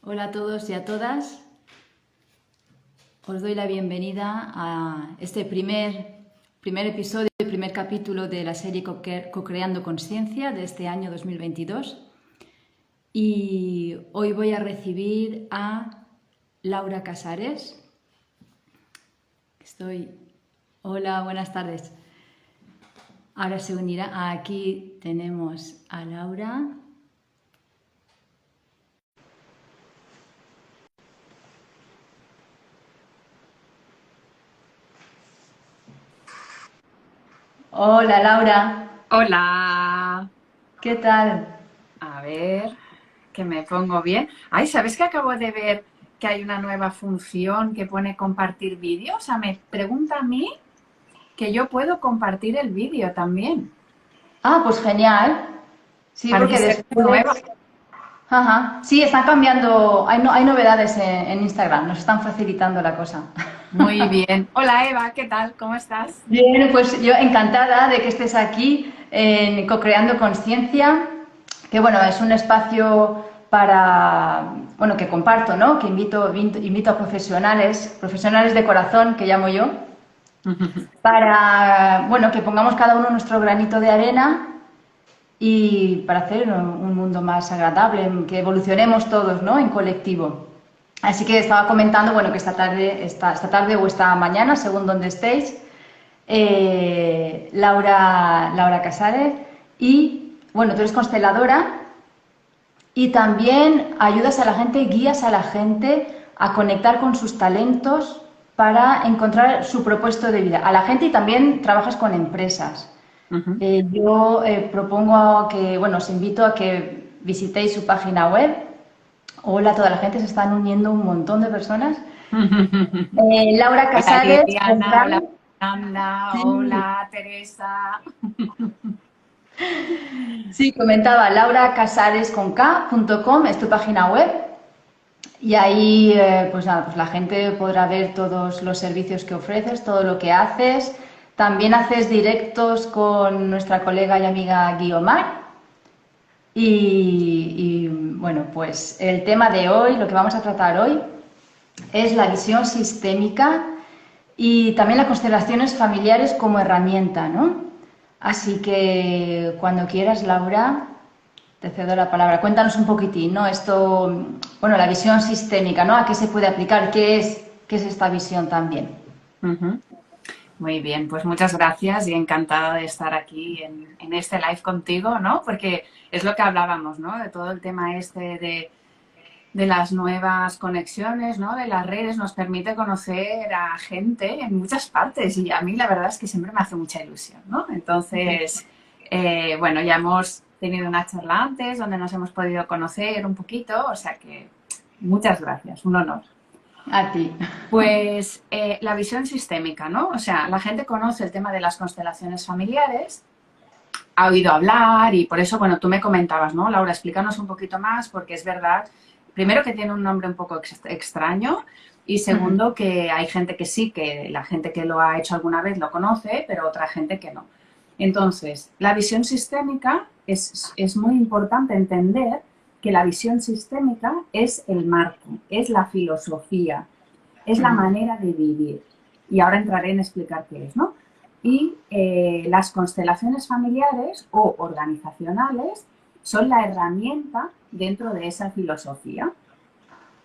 Hola a todos y a todas. Os doy la bienvenida a este primer episodio, primer capítulo de la serie Co-Creando Consciencia de este año 2022. Y hoy voy a recibir a Laura Casares. Hola, buenas tardes. Ahora se unirá. Aquí tenemos a Laura. Hola, Laura. Hola, ¿Qué tal? a ver, que me pongo bien. Ay, ¿sabes que acabo de ver que hay una nueva función que pone compartir vídeo? O sea, me pregunta a mí que yo puedo compartir el vídeo también. Ah, pues genial. Sí, Parece porque ser que es nueva. después... Ajá. Sí, están cambiando, hay novedades en Instagram, nos están facilitando la cosa. Muy bien. Hola Eva, ¿qué tal? ¿Cómo estás? Bien, pues yo encantada de que estés aquí en Co-Creando Consciencia, que bueno, es un espacio bueno, que comparto, ¿no? Que invito a profesionales de corazón, que llamo yo, para, bueno, que pongamos cada uno nuestro granito de arena y para hacer un mundo más agradable, que evolucionemos todos, ¿no? En colectivo. Así que estaba comentando, bueno, que esta tarde o esta mañana, según donde estéis, Laura Casares, y bueno, tú eres consteladora y también ayudas a la gente, guías a la gente a conectar con sus talentos para encontrar su propósito de vida. A la gente, y también trabajas con empresas. Ujú. Yo propongo que, bueno, os invito a que visitéis su página web. Hola, toda la gente, se están uniendo un montón de personas. Laura Hola Casares, con Liliana, K. hola Fernanda, Sí, hola Teresa. sí, comentaba lauracasares.com, es tu página web. Y ahí, pues nada, pues la gente podrá ver todos los servicios que ofreces, todo lo que haces. También haces directos con nuestra colega y amiga Guiomar. Bueno, pues el tema de hoy, lo que vamos a tratar hoy, es la visión sistémica y también las constelaciones familiares como herramienta, ¿no? Así que cuando quieras, Laura, te cedo la palabra. Cuéntanos un poquitín, ¿no? Esto, bueno, la visión sistémica, ¿no? ¿A qué se puede aplicar? ¿Qué es esta visión también? Ujú. Muy bien, pues muchas gracias y encantada de estar aquí en este live contigo, ¿no? Porque es lo que hablábamos, ¿no? De todo el tema este de las nuevas conexiones, ¿no? De las redes nos permite conocer a gente en muchas partes y a mí la verdad es que siempre me hace mucha ilusión, ¿no? Entonces, bueno, ya hemos tenido una charla antes donde nos hemos podido conocer un poquito, o sea que muchas gracias, un honor. A ti. Pues la visión sistémica, ¿no? O sea, la gente conoce el tema de las constelaciones familiares, ha oído hablar y por eso, bueno, tú me comentabas, ¿no? Laura, explícanos un poquito más porque es verdad, primero que tiene un nombre un poco extraño y segundo que hay gente que sí, que la gente que lo ha hecho alguna vez lo conoce, pero otra gente que no. Entonces, la visión sistémica es muy importante entender que la visión sistémica es el marco, es la filosofía, es la manera de vivir. Y ahora entraré en explicar qué es, ¿no? Y las constelaciones familiares o organizacionales son la herramienta dentro de esa filosofía,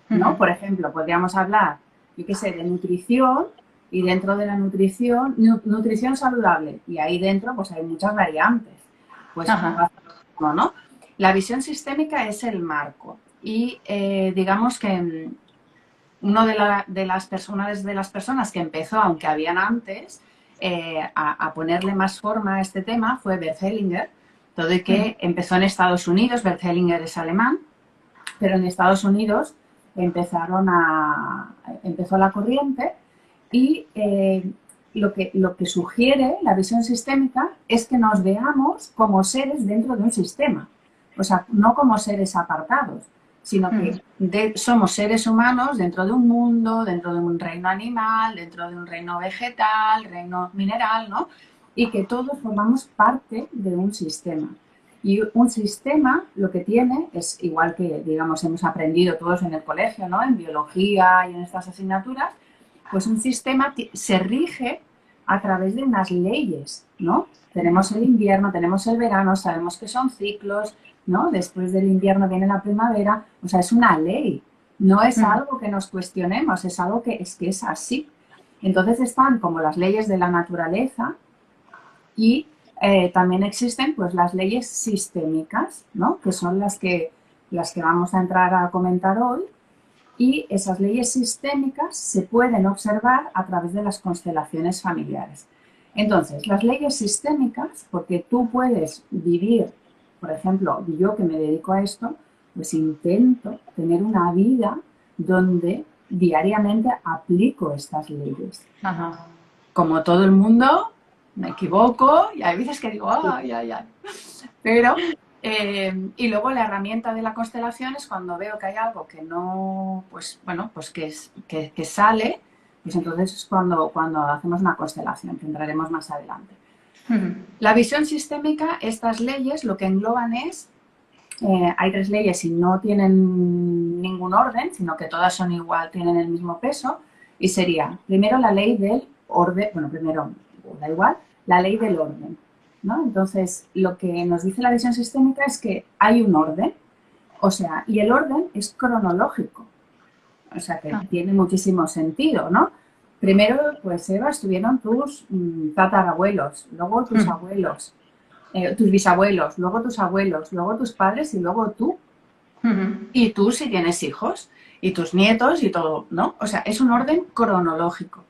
¿no? Por ejemplo, podríamos hablar, yo qué sé, de nutrición y dentro de la nutrición, nutrición saludable y ahí dentro pues hay muchas variantes. Pues Ajá. ¿no? La visión sistémica es el marco y digamos que uno de las personas que empezó, aunque habían antes, a ponerle más forma a este tema fue Bert Hellinger, todo y que empezó en Estados Unidos. Bert Hellinger es alemán, pero en Estados Unidos empezó la corriente y lo que sugiere la visión sistémica es que nos veamos como seres dentro de un sistema, o sea, no como seres apartados, sino que somos seres humanos dentro de un mundo, dentro de un reino animal, dentro de un reino vegetal, reino mineral, ¿no? Y que todos formamos parte de un sistema. Y un sistema lo que tiene es, igual que, digamos, hemos aprendido todos en el colegio, ¿no? En biología y en estas asignaturas, pues un sistema se rige a través de unas leyes, ¿no? Tenemos el invierno, tenemos el verano, sabemos que son ciclos, ¿no? Después del invierno viene la primavera, o sea, es una ley, no es algo que nos cuestionemos, es algo que es así. Entonces están como las leyes de la naturaleza y también existen pues las leyes sistémicas, ¿no? Que son las que vamos a entrar a comentar hoy. Y esas leyes sistémicas se pueden observar a través de las constelaciones familiares. Entonces, las leyes sistémicas, porque tú puedes vivir, por ejemplo, yo que me dedico a esto, pues intento tener una vida donde diariamente aplico estas leyes. Ajá. Como todo el mundo, me equivoco y hay veces que digo, ay, ay, ay. Pero, y luego la herramienta de la constelación es cuando veo que hay algo que no, pues bueno, pues que sale, pues entonces es cuando hacemos una constelación, que entraremos más adelante. La visión sistémica, estas leyes lo que engloban es, hay 3 leyes y no tienen ningún orden, sino que todas son igual, tienen el mismo peso, y sería, primero la ley del orden, bueno, primero, da igual, la ley del orden, ¿no? Entonces, lo que nos dice la visión sistémica es que hay un orden, o sea, y el orden es cronológico, o sea, que tiene muchísimo sentido, ¿no? Primero, pues, Eva, estuvieron tus tatarabuelos, luego tus abuelos, tus bisabuelos, luego tus padres y luego tú. Y tú si tienes hijos, y tus nietos y todo, ¿no? O sea, es un orden cronológico.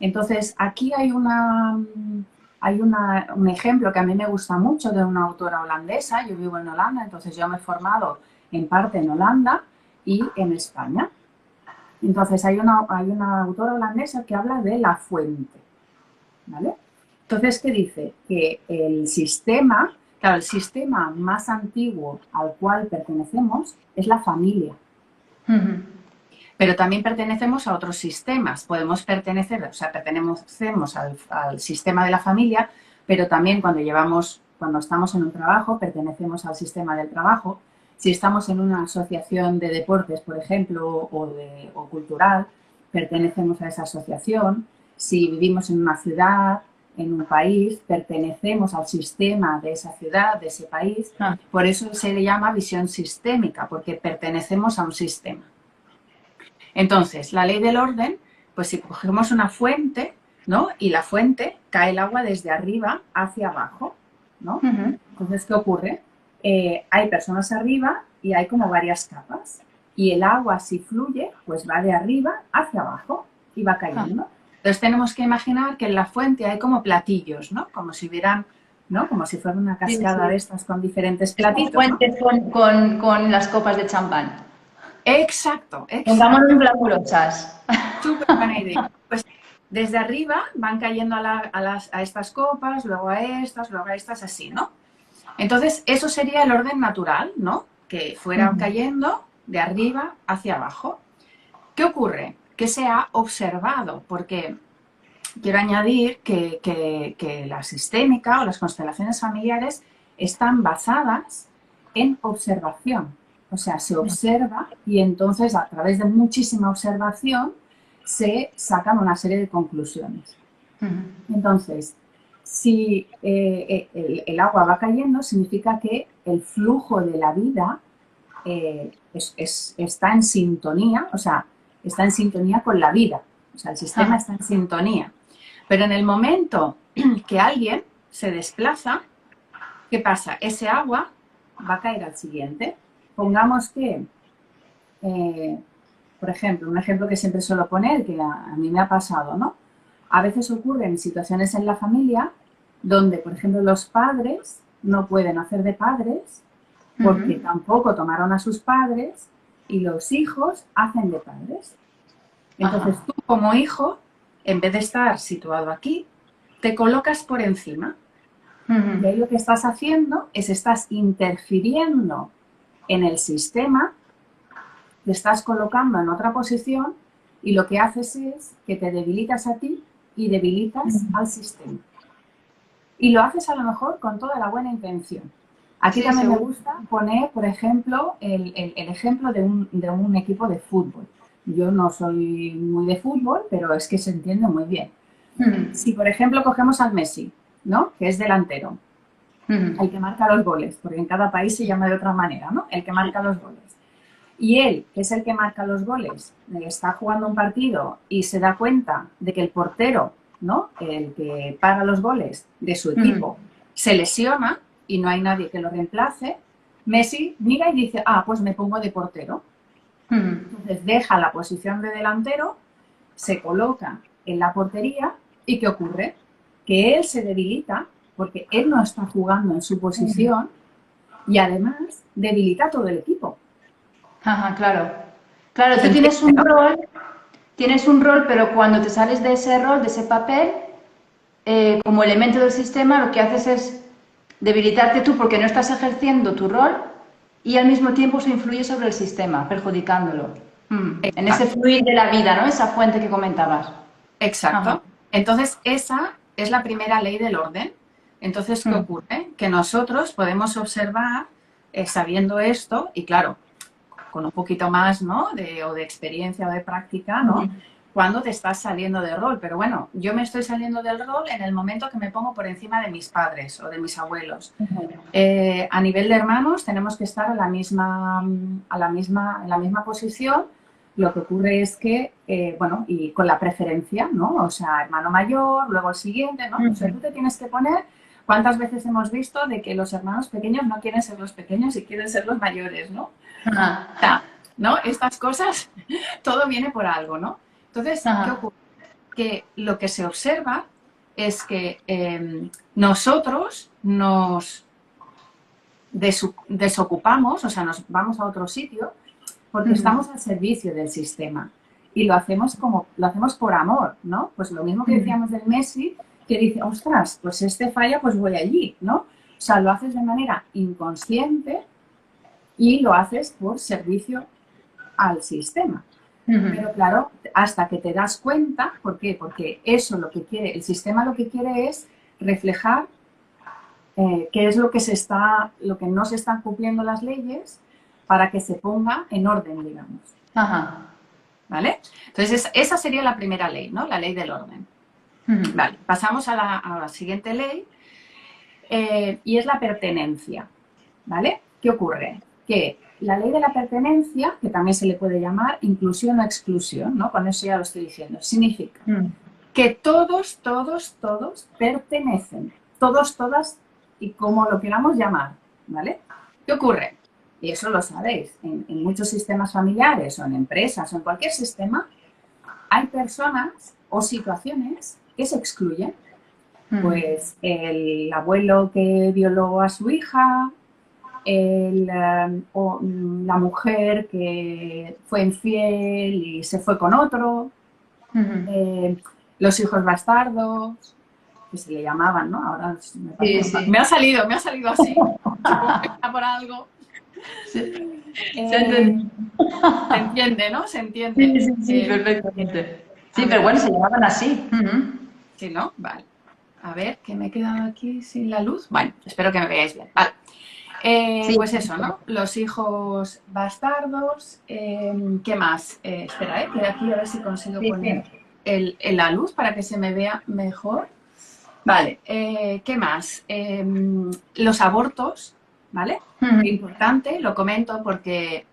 Entonces, aquí hay un ejemplo que a mí me gusta mucho de una autora holandesa. Yo vivo en Holanda, entonces yo me he formado en parte en Holanda y en España. Entonces, hay una autora holandesa que habla de la fuente, ¿vale? Entonces, ¿qué dice? Que el sistema, claro, el sistema más antiguo al cual pertenecemos es la familia. Pero también pertenecemos a otros sistemas. Podemos pertenecer, o sea, pertenecemos al sistema de la familia, pero también cuando estamos en un trabajo, pertenecemos al sistema del trabajo. Si estamos en una asociación de deportes, por ejemplo, o cultural, pertenecemos a esa asociación. Si vivimos en una ciudad, en un país, pertenecemos al sistema de esa ciudad, de ese país. Por eso se le llama visión sistémica, porque pertenecemos a un sistema. Entonces, la ley del orden, pues si cogemos una fuente, ¿no? Y la fuente cae el agua desde arriba hacia abajo, ¿no? Entonces, ¿qué ocurre? Hay personas arriba y hay como varias capas. Y el agua, si fluye, pues va de arriba hacia abajo y va cayendo. Entonces, tenemos que imaginar que en la fuente hay como platillos, ¿no? Como si hubieran, ¿no? Como si fuera una cascada de estas con diferentes platitos, fuentes, ¿no? con las copas de champán. Exacto. Pongámonos glamurosas. Súper buena idea. Pues desde arriba van cayendo a estas copas, luego a estas, así, ¿no? Entonces, eso sería el orden natural, ¿no? Que fueran cayendo de arriba hacia abajo. ¿Qué ocurre? Que se ha observado, porque quiero añadir que la sistémica o las constelaciones familiares están basadas en observación. O sea, se observa y entonces a través de muchísima observación se sacan una serie de conclusiones. Entonces, si el agua va cayendo, significa que el flujo de la vida está en sintonía, o sea, está en sintonía con la vida. O sea, el sistema está en sintonía. Pero en el momento que alguien se desplaza, ¿qué pasa? Ese agua va a caer al siguiente. Pongamos que, por ejemplo, un ejemplo que siempre suelo poner, que a mí me ha pasado, ¿no? A veces ocurren situaciones en la familia donde, por ejemplo, los padres no pueden hacer de padres porque tampoco tomaron a sus padres y los hijos hacen de padres. Entonces tú como hijo, en vez de estar situado aquí, te colocas por encima. Y ahí lo que estás haciendo es estás interfiriendo en el sistema, te estás colocando en otra posición y lo que haces es que te debilitas a ti y debilitas al sistema. Y lo haces a lo mejor con toda la buena intención. Aquí Sí, también me seguro. gusta poner, por ejemplo, el ejemplo de un equipo de fútbol. Yo no soy muy de fútbol, pero es que se entiende muy bien. Mm, Si, por ejemplo, cogemos al Messi, ¿no? Que es delantero, el mm, que marca los goles, porque en cada país se llama de otra manera, ¿no? El que marca los goles. Y él, que es el que marca los goles, está jugando un partido y se da cuenta de que el portero, ¿no? El que para los goles de su mm, equipo, se lesiona y no hay nadie que lo reemplace, Messi mira y dice, ah, pues me pongo de portero. mm. Entonces deja la posición de delantero, se coloca en la portería y ¿qué ocurre? Que él se debilita porque él no está jugando en su posición y además debilita todo el equipo. Ajá, claro. Claro, ¿Se tú entiende, no? tienes un rol, pero cuando te sales de ese rol, de ese papel, como elemento del sistema, lo que haces es debilitarte tú porque no estás ejerciendo tu rol y al mismo tiempo eso influye sobre el sistema, perjudicándolo. En ese Exacto. fluir de la vida, ¿no? Esa fuente que comentabas. Ajá. Exacto. Entonces, esa es la primera ley del orden. Entonces, ¿qué Mm, ocurre? Que nosotros podemos observar, sabiendo esto, y claro, con un poquito más, ¿no? O de experiencia o de práctica, ¿no? mm, Cuando te estás saliendo del rol. Pero bueno, yo me estoy saliendo del rol en el momento que me pongo por encima de mis padres o de mis abuelos. A nivel de hermanos tenemos que estar en la misma posición. Lo que ocurre es que, bueno, y con la preferencia, ¿no? O sea, hermano mayor, luego el siguiente, ¿no? O sea, tú mm. te tienes que poner, ¿cuántas veces hemos visto de que los hermanos pequeños no quieren ser los pequeños y quieren ser los mayores, ¿no? Ajá, Sea, ¿no? Estas cosas, todo viene por algo, ¿no? Entonces, ¿qué ajá. ocurre? Que lo que se observa es que nosotros nos desocupamos, o sea, nos vamos a otro sitio porque Mm, estamos al servicio del sistema y lo hacemos por amor, ¿no? Pues lo mismo que mm, decíamos del Messi, que dice, ostras, pues este falla, pues voy allí, ¿no? O sea, lo haces de manera inconsciente y lo haces por servicio al sistema. Pero mm. claro, hasta que te das cuenta, ¿por qué? Porque eso lo que quiere, el sistema lo que quiere es reflejar qué es lo que lo que no se están cumpliendo las leyes para que se ponga en orden, digamos. Ajá. ¿Vale? Entonces, esa sería la primera ley, ¿no? La ley del orden. Mm, Vale, pasamos a la siguiente ley y es la pertenencia. ¿Vale? ¿Qué ocurre? Que la ley de la pertenencia, que también se le puede llamar inclusión o exclusión, ¿no? Con eso ya lo estoy diciendo, significa mm. que todos pertenecen, todos, todas y como lo queramos llamar, ¿vale? ¿Qué ocurre? Y eso lo sabéis, en muchos sistemas familiares o en empresas o en cualquier sistema, hay personas o situaciones que se excluyen. Mm, Pues el abuelo que violó a su hija, la mujer que fue infiel y se fue con otro, mm. eh, los hijos bastardos, que se le llamaban, ¿no? Ahora me Sí, parece sí. me ha salido así, supongo que está por algo. Sí, se ha Eh, entendido. Se entiende, ¿no? Se Sí, entiende. sí, sí, perfectamente. A Sí, pero ver, bueno, se llamaban así. sí, ¿no? Vale. A ver, que me he quedado aquí sin la luz. Bueno, espero que me veáis bien. Vale. Sí. Pues eso, ¿no? Los hijos bastardos. ¿Qué más? Espera, que aquí a ver si consigo Sí, poner sí. la luz para que se me vea mejor. Vale, ¿qué más? Los abortos, ¿vale? Qué Mm, importante, lo comento porque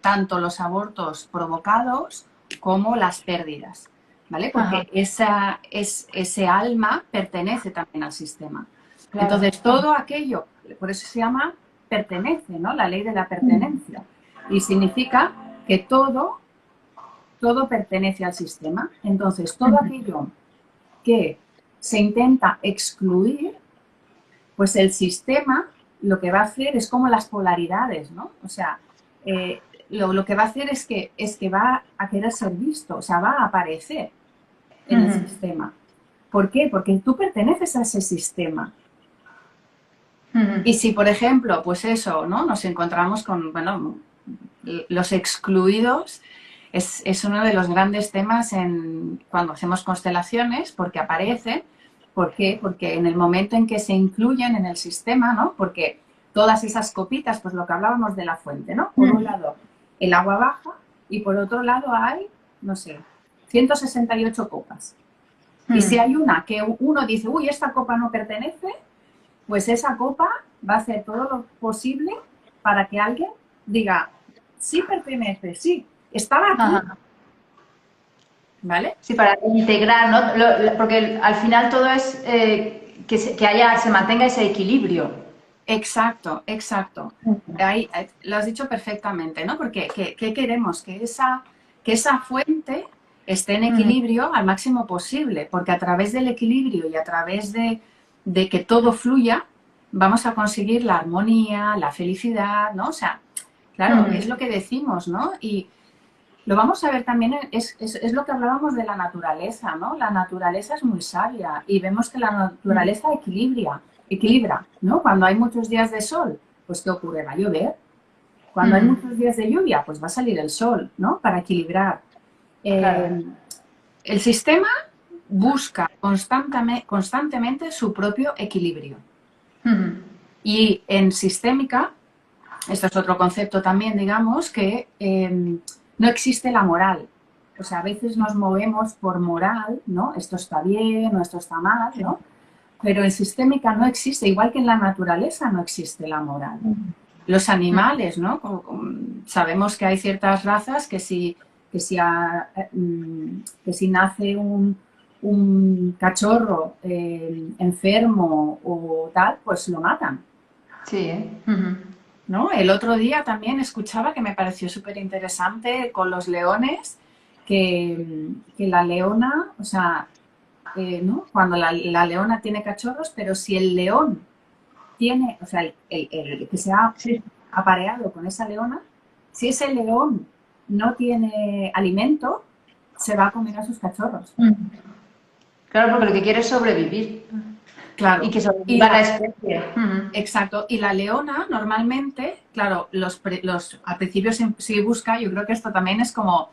tanto los abortos provocados como las pérdidas, ¿vale? ajá, Porque ese alma pertenece también al sistema. claro. Entonces, todo aquello, por eso se llama pertenece, ¿no? La ley de la Mm, pertenencia. Y significa que todo pertenece al sistema. Entonces, todo mm, aquello que se intenta excluir, pues el sistema lo que va a hacer es como las polaridades, ¿no? O sea, lo que va a hacer es que va a querer ser visto, o sea, va a aparecer en el mm, sistema. ¿Por qué? Porque tú perteneces a ese sistema. mm, Y si, por ejemplo, pues eso, ¿no? Nos encontramos con, bueno, los excluidos es uno de los grandes temas cuando hacemos constelaciones, porque aparece. ¿Por qué? Porque en el momento en que se incluyen en el sistema, ¿no? Porque todas esas copitas, pues lo que hablábamos de la fuente, ¿no? Por un lado, el agua baja y por otro lado hay, no sé, 168 copas. Y si hay una que uno dice, uy, esta copa no pertenece, pues esa copa va a hacer todo lo posible para que alguien diga, sí pertenece, sí, estaba aquí. Ajá. ¿Vale? Sí, para integrar, ¿no? Porque al final todo es se mantenga ese equilibrio. Exacto, exacto. Ahí, lo has dicho perfectamente, ¿no? Porque ¿qué queremos? Que esa fuente esté en equilibrio al máximo posible, porque a través del equilibrio y a través de que todo fluya, vamos a conseguir la armonía, la felicidad, ¿no? O sea, claro, es lo que decimos, ¿no? Y lo vamos a ver también, es lo que hablábamos de la naturaleza, ¿no? La naturaleza es muy sabia y vemos que la naturaleza equilibra, ¿no? Cuando hay muchos días de sol, pues ¿qué ocurre? Va a llover. Cuando hay muchos días de lluvia, pues va a salir el sol, ¿no? Para equilibrar. Claro. El sistema busca constantemente su propio equilibrio. Y en sistémica, esto es otro concepto también, digamos, que no existe la moral. O sea, a veces nos movemos por moral, ¿no? Esto está bien o esto está mal, ¿no? Pero en sistémica no existe, igual que en la naturaleza no existe la moral. Los animales, ¿no? Sabemos que hay ciertas razas que si nace un cachorro enfermo o tal, pues lo matan. Sí, ¿No? El otro día también escuchaba que me pareció súper interesante con los leones, que la leona, o sea, ¿no? Cuando la leona tiene cachorros, pero si el león tiene, o sea, el que se ha apareado con esa leona, si ese león no tiene alimento, se va a comer a sus cachorros. Claro, porque lo que quiere es sobrevivir. Claro. Y que sobreviva la especie. Exacto. Y la leona, normalmente, claro, al principio sí busca, yo creo que esto también es como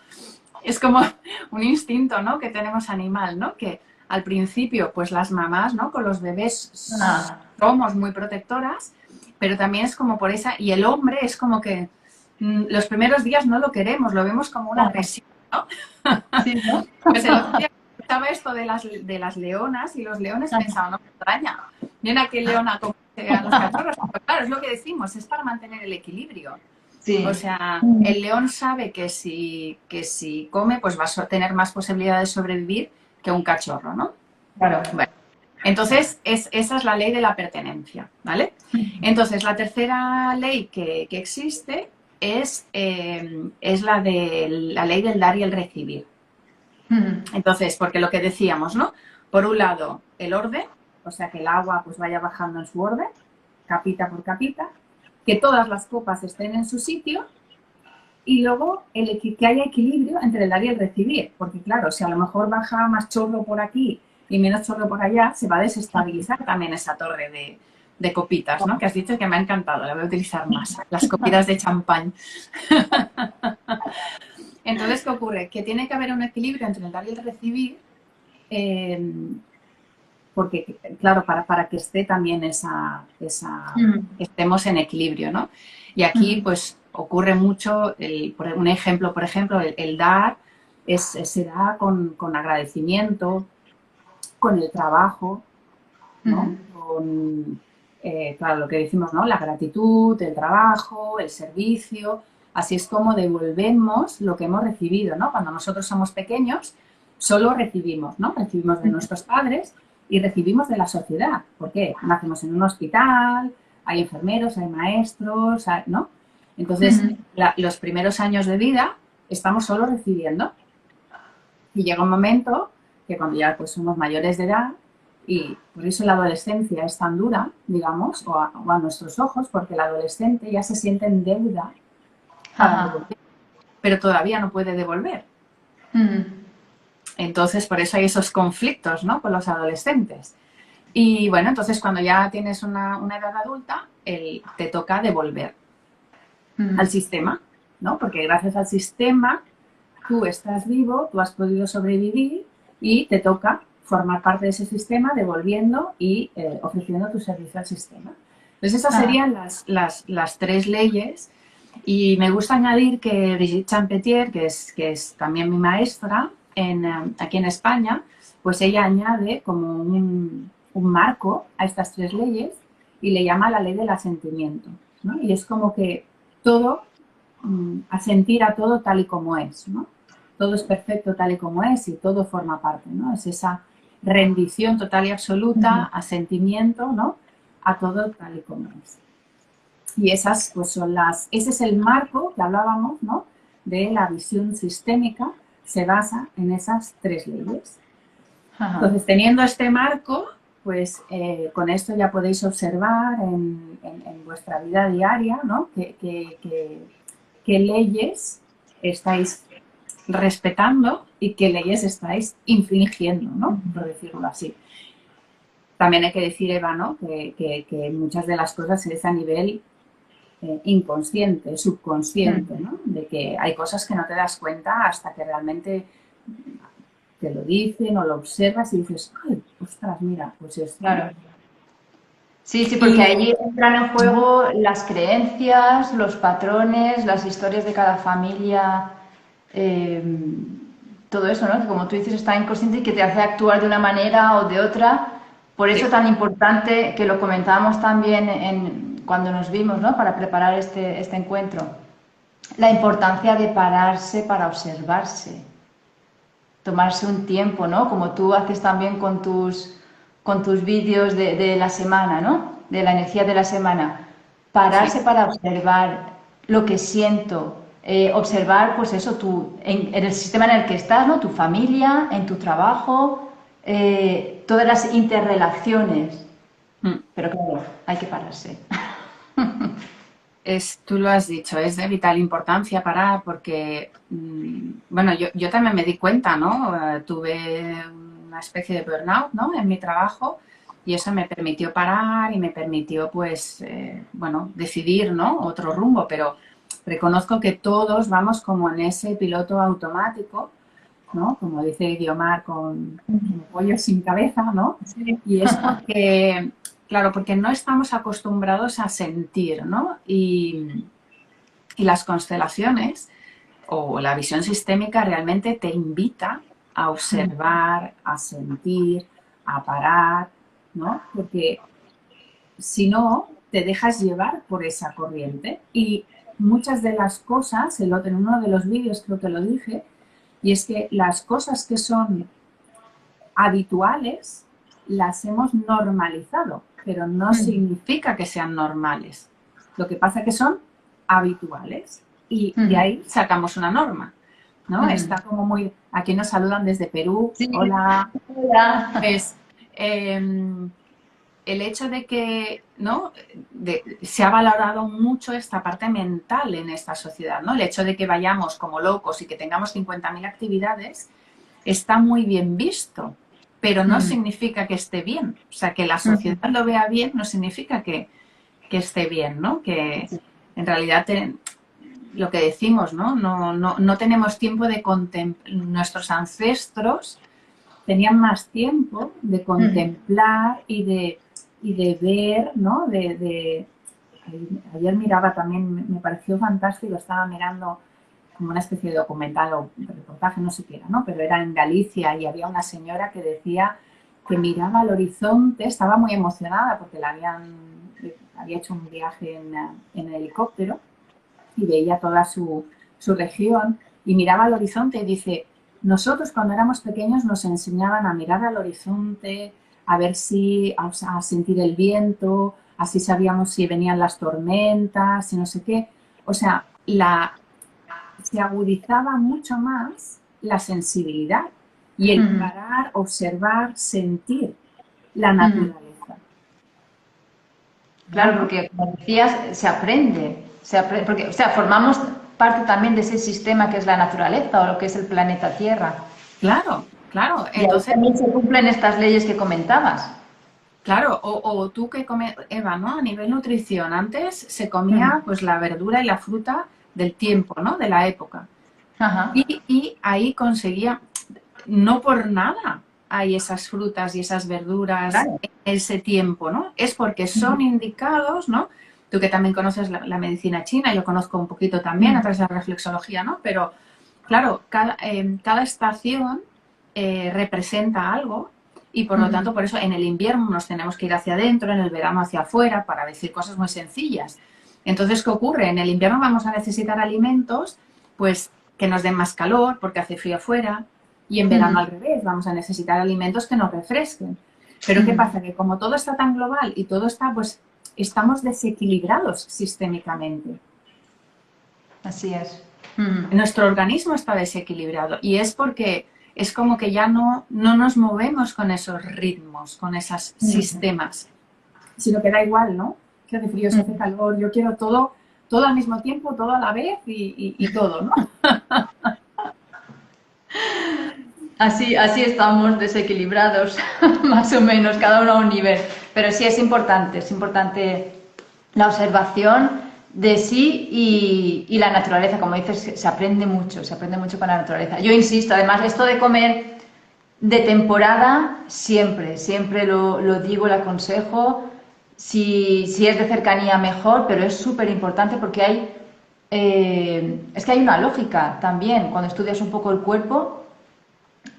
un instinto, ¿no? Que tenemos animal, ¿no? Que al principio, pues las mamás, ¿no? Con los bebés somos muy protectoras, pero también es como por esa, y el hombre es como que los primeros días no lo queremos, lo vemos como una agresión, ¿no? Sí, ¿no? Pues el otro día escuchaba esto de las leonas y los leones pensaban, no me extraña, viene aquel león a comerse a los cachorros, pues claro, es lo que decimos, es para mantener el equilibrio. Sí. O sea, el león sabe que si come, pues va a tener más posibilidades de sobrevivir que un cachorro, ¿no? Claro. Bueno, entonces esa es la ley de la pertenencia, ¿vale? Entonces, la tercera ley que existe es la ley del dar y el recibir. Entonces, porque lo que decíamos, ¿no? Por un lado, el orden, o sea, que el agua pues vaya bajando en su orden, capita por capita, que todas las copas estén en su sitio y luego que haya equilibrio entre el dar y el recibir, porque claro, si a lo mejor baja más chorro por aquí y menos chorro por allá, se va a desestabilizar también esa torre de copitas, ¿no? Que has dicho que me ha encantado, la voy a utilizar más, las copitas de champán. Entonces, ¿qué ocurre? Que tiene que haber un equilibrio entre el dar y el recibir, porque, claro, para que esté también estemos en equilibrio, ¿no? Y aquí, pues, ocurre mucho, un ejemplo, por ejemplo, el dar se da con agradecimiento, con el trabajo, ¿no? Claro, lo que decimos, ¿no? La gratitud, el trabajo, el servicio, así es como devolvemos lo que hemos recibido, ¿no? Cuando nosotros somos pequeños, solo recibimos, ¿no? Recibimos de nuestros padres y recibimos de la sociedad. ¿Por qué? Nacemos en un hospital, hay enfermeros, hay maestros, ¿no? Entonces, los primeros años de vida estamos solo recibiendo. Y llega un momento que cuando ya pues, somos mayores de edad, y por eso la adolescencia es tan dura, digamos, o a nuestros ojos, porque el adolescente ya se siente en deuda para devolver, pero todavía no puede devolver. Entonces, por eso hay esos conflictos, ¿no? Con los adolescentes. Y bueno, entonces cuando ya tienes una edad adulta, te toca devolver al sistema, ¿no? Porque gracias al sistema tú estás vivo, tú has podido sobrevivir y te toca formar parte de ese sistema devolviendo y ofreciendo tu servicio al sistema. Entonces esas Ah, serían las tres leyes. Y me gusta añadir que Brigitte Champetier, que es también mi maestra aquí en España, pues ella añade como un marco a estas tres leyes y le llama la ley del asentimiento, ¿no? Y es como que todo, asentir a todo tal y como es, ¿no? Todo es perfecto tal y como es y todo forma parte, ¿no? Es esa rendición total y absoluta, ujú, asentimiento, ¿no? A todo tal y como es. Y esas pues son ese es el marco que hablábamos, ¿no? De la visión sistémica, se basa en esas tres leyes. ajá. Entonces, teniendo este marco, pues con esto ya podéis observar en vuestra vida diaria, ¿no? Qué leyes estáis respetando y qué leyes estáis infringiendo, ¿no? Por decirlo así. También hay que decir, Eva, ¿no? Que muchas de las cosas es a nivel inconsciente, subconsciente, Mm, ¿no? De que hay cosas que no te das cuenta hasta que realmente te lo dicen o lo observas y dices, ay, ostras, mira, pues esto, ¿no? claro. Sí, sí, porque Y ahí entran en juego las creencias, los patrones, las historias de cada familia, eh, todo eso, ¿no? Que como tú dices está inconsciente y que te hace actuar de una manera o de otra. Por eso sí, tan importante que lo comentábamos también cuando nos vimos, ¿no? Para preparar este encuentro. La importancia de pararse para observarse, tomarse un tiempo, ¿no? Como tú haces también con tus vídeos de la semana, ¿no? De la energía de la semana. sí. Pararse para observar lo que siento, observar, pues eso, en el sistema en el que estás, ¿no? Tu familia, en tu trabajo, todas las interrelaciones. Mm. Pero claro, hay que pararse. Tú lo has dicho, es de vital importancia parar porque, bueno, yo también me di cuenta, ¿no? Tuve una especie de burnout, ¿no? En mi trabajo y eso me permitió parar y me permitió, pues, bueno, decidir, ¿no? Otro rumbo, pero reconozco que todos vamos como en ese piloto automático, ¿no? Como dice Guiomar, como pollo sin cabeza, ¿no? Sí. Y es porque, claro, porque no estamos acostumbrados a sentir, ¿no? Y las constelaciones o la visión sistémica realmente te invita a observar, a sentir, a parar, ¿no? Porque si no, te dejas llevar por esa corriente y muchas de las cosas, en uno de los vídeos creo que lo dije, y es que las cosas que son habituales las hemos normalizado, pero no significa que sean normales. Lo que pasa es que son habituales y de ahí sacamos una norma, ¿no? Está como muy... Aquí nos saludan desde Perú. Sí, Hola. hola. Pues el hecho de que, ¿no? Se ha valorado mucho esta parte mental en esta sociedad, ¿no? El hecho de que vayamos como locos y que tengamos 50.000 actividades está muy bien visto, pero no significa que esté bien. O sea, que la sociedad lo vea bien no significa que esté bien, ¿no? Que en realidad lo que decimos, ¿no? No tenemos tiempo de contemplar. Nuestros ancestros tenían más tiempo de contemplar y de ver, ¿no? Ayer miraba también, me pareció fantástico, estaba mirando como una especie de documental o reportaje, no sé qué era, ¿no? Pero era en Galicia y había una señora que decía que miraba al horizonte, estaba muy emocionada porque había hecho un viaje en helicóptero y veía toda su región y miraba al horizonte y dice, nosotros cuando éramos pequeños nos enseñaban a mirar al horizonte, a ver si, a sentir el viento, así sabíamos si venían las tormentas y no sé qué. O sea, se agudizaba mucho más la sensibilidad y el parar, observar, sentir la naturaleza. Claro, ¿No? porque como decías, se aprende, porque, o sea, formamos parte también de ese sistema que es la naturaleza o lo que es el planeta Tierra. Claro, claro. Y ahí Entonces, también se cumplen estas leyes que comentabas. claro, o tú que comes, Eva, ¿no? A nivel nutrición, antes se Mm. comía pues la verdura y la fruta del tiempo, ¿no? De la época. Ajá. Y ahí conseguía, no por nada, hay esas frutas y esas verduras Claro. en ese tiempo, ¿no? Es porque son indicados, ¿no? Tú que también conoces la medicina china, yo conozco un poquito también a través de la reflexología, ¿no? Pero, claro, cada estación representa algo y, por lo tanto, por eso en el invierno nos tenemos que ir hacia adentro, en el verano hacia afuera, para decir cosas muy sencillas. Entonces, ¿qué ocurre? En el invierno vamos a necesitar alimentos, pues, que nos den más calor porque hace frío afuera, y en verano al revés, vamos a necesitar alimentos que nos refresquen. Pero ¿qué pasa? Que como todo está tan global y todo está, pues, estamos desequilibrados sistémicamente. Así es. Nuestro organismo está desequilibrado y es porque es como que ya no nos movemos con esos ritmos, con esos sistemas, sino que da igual, ¿no? Que hace frío, se hace calor, yo quiero todo al mismo tiempo, todo a la vez y todo, ¿no? Así estamos desequilibrados, más o menos, cada uno a un nivel. Pero sí es importante la observación de sí y la naturaleza. Como dices, se aprende mucho con la naturaleza. Yo insisto, además, esto de comer de temporada, siempre lo digo, lo aconsejo. Si es de cercanía, mejor, pero es súper importante porque es que hay una lógica también. Cuando estudias un poco el cuerpo,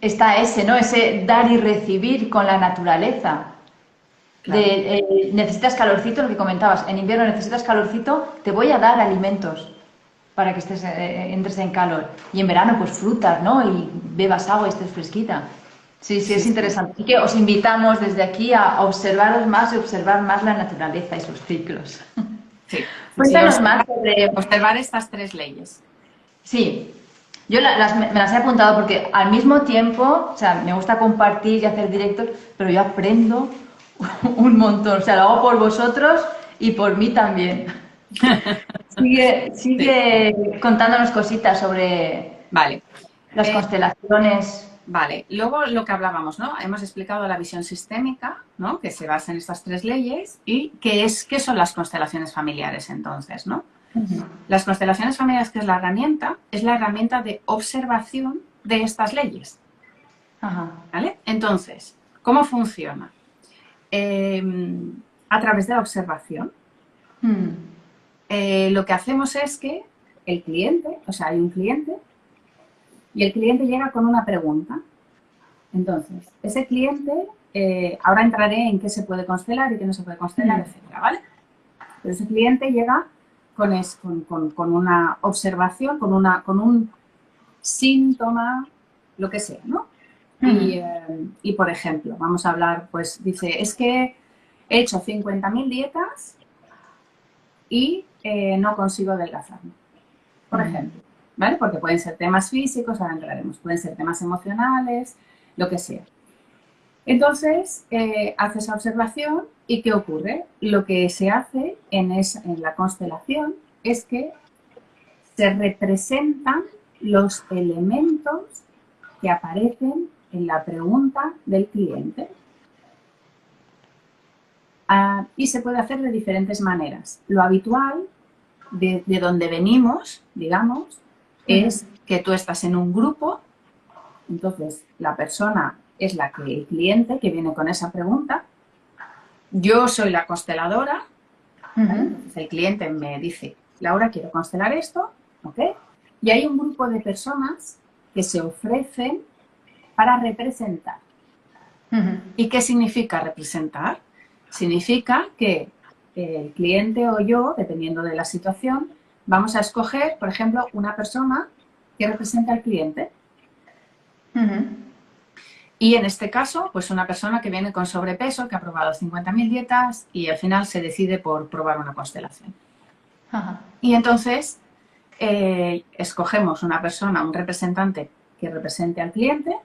está ese, ¿no? Ese dar y recibir con la naturaleza. Claro. Necesitas calorcito, lo que comentabas, en invierno necesitas calorcito, te voy a dar alimentos para que entres en calor. Y en verano, pues frutas, ¿no? Y bebas agua y estés fresquita. Sí, es interesante. Así que os invitamos desde aquí a observaros más y observar más la naturaleza y sus ciclos. Sí. Cuéntanos más sobre... Observar estas 3 leyes. Sí, yo me las he apuntado porque al mismo tiempo, o sea, me gusta compartir y hacer directos, pero yo aprendo un montón. O sea, lo hago por vosotros y por mí también. Sigue contándonos cositas sobre Vale. las constelaciones. Vale, luego lo que hablábamos, ¿no? Hemos explicado la visión sistémica, ¿no? Que se basa en estas 3 leyes y qué son las constelaciones familiares entonces, ¿no? Las constelaciones familiares, que es la herramienta de observación de estas leyes. ¿Vale? Entonces, ¿cómo funciona? A través de la observación. Lo que hacemos es que el cliente, o sea, hay un cliente y el cliente llega con una pregunta. Entonces, ese cliente, ahora entraré en qué se puede constelar y qué no se puede constelar, etcétera, ¿vale? Pero ese cliente llega con una observación, con un síntoma, lo que sea, ¿no? Y, por ejemplo, vamos a hablar, pues dice, es que he hecho 50.000 dietas y no consigo adelgazarme, por ejemplo, ¿vale? Porque pueden ser temas físicos, ahora entraremos, pueden ser temas emocionales, lo que sea. Entonces, hace esa observación y ¿qué ocurre? Lo que se hace en la constelación es que se representan los elementos que aparecen en la pregunta del cliente. Y se puede hacer de diferentes maneras. Lo habitual, de donde venimos, digamos, es que tú estás en un grupo, entonces la persona es el cliente que viene con esa pregunta. Yo soy la consteladora. Entonces el cliente me dice, Laura, quiero constelar esto, ¿ok? Y hay un grupo de personas que se ofrecen para representar. ¿Y qué significa representar? Significa que el cliente o yo, dependiendo de la situación, vamos a escoger, por ejemplo, una persona que represente al cliente. Y en este caso, pues una persona que viene con sobrepeso, que ha probado 50.000 dietas y al final se decide por probar una constelación. Y entonces escogemos una persona, un representante que represente al cliente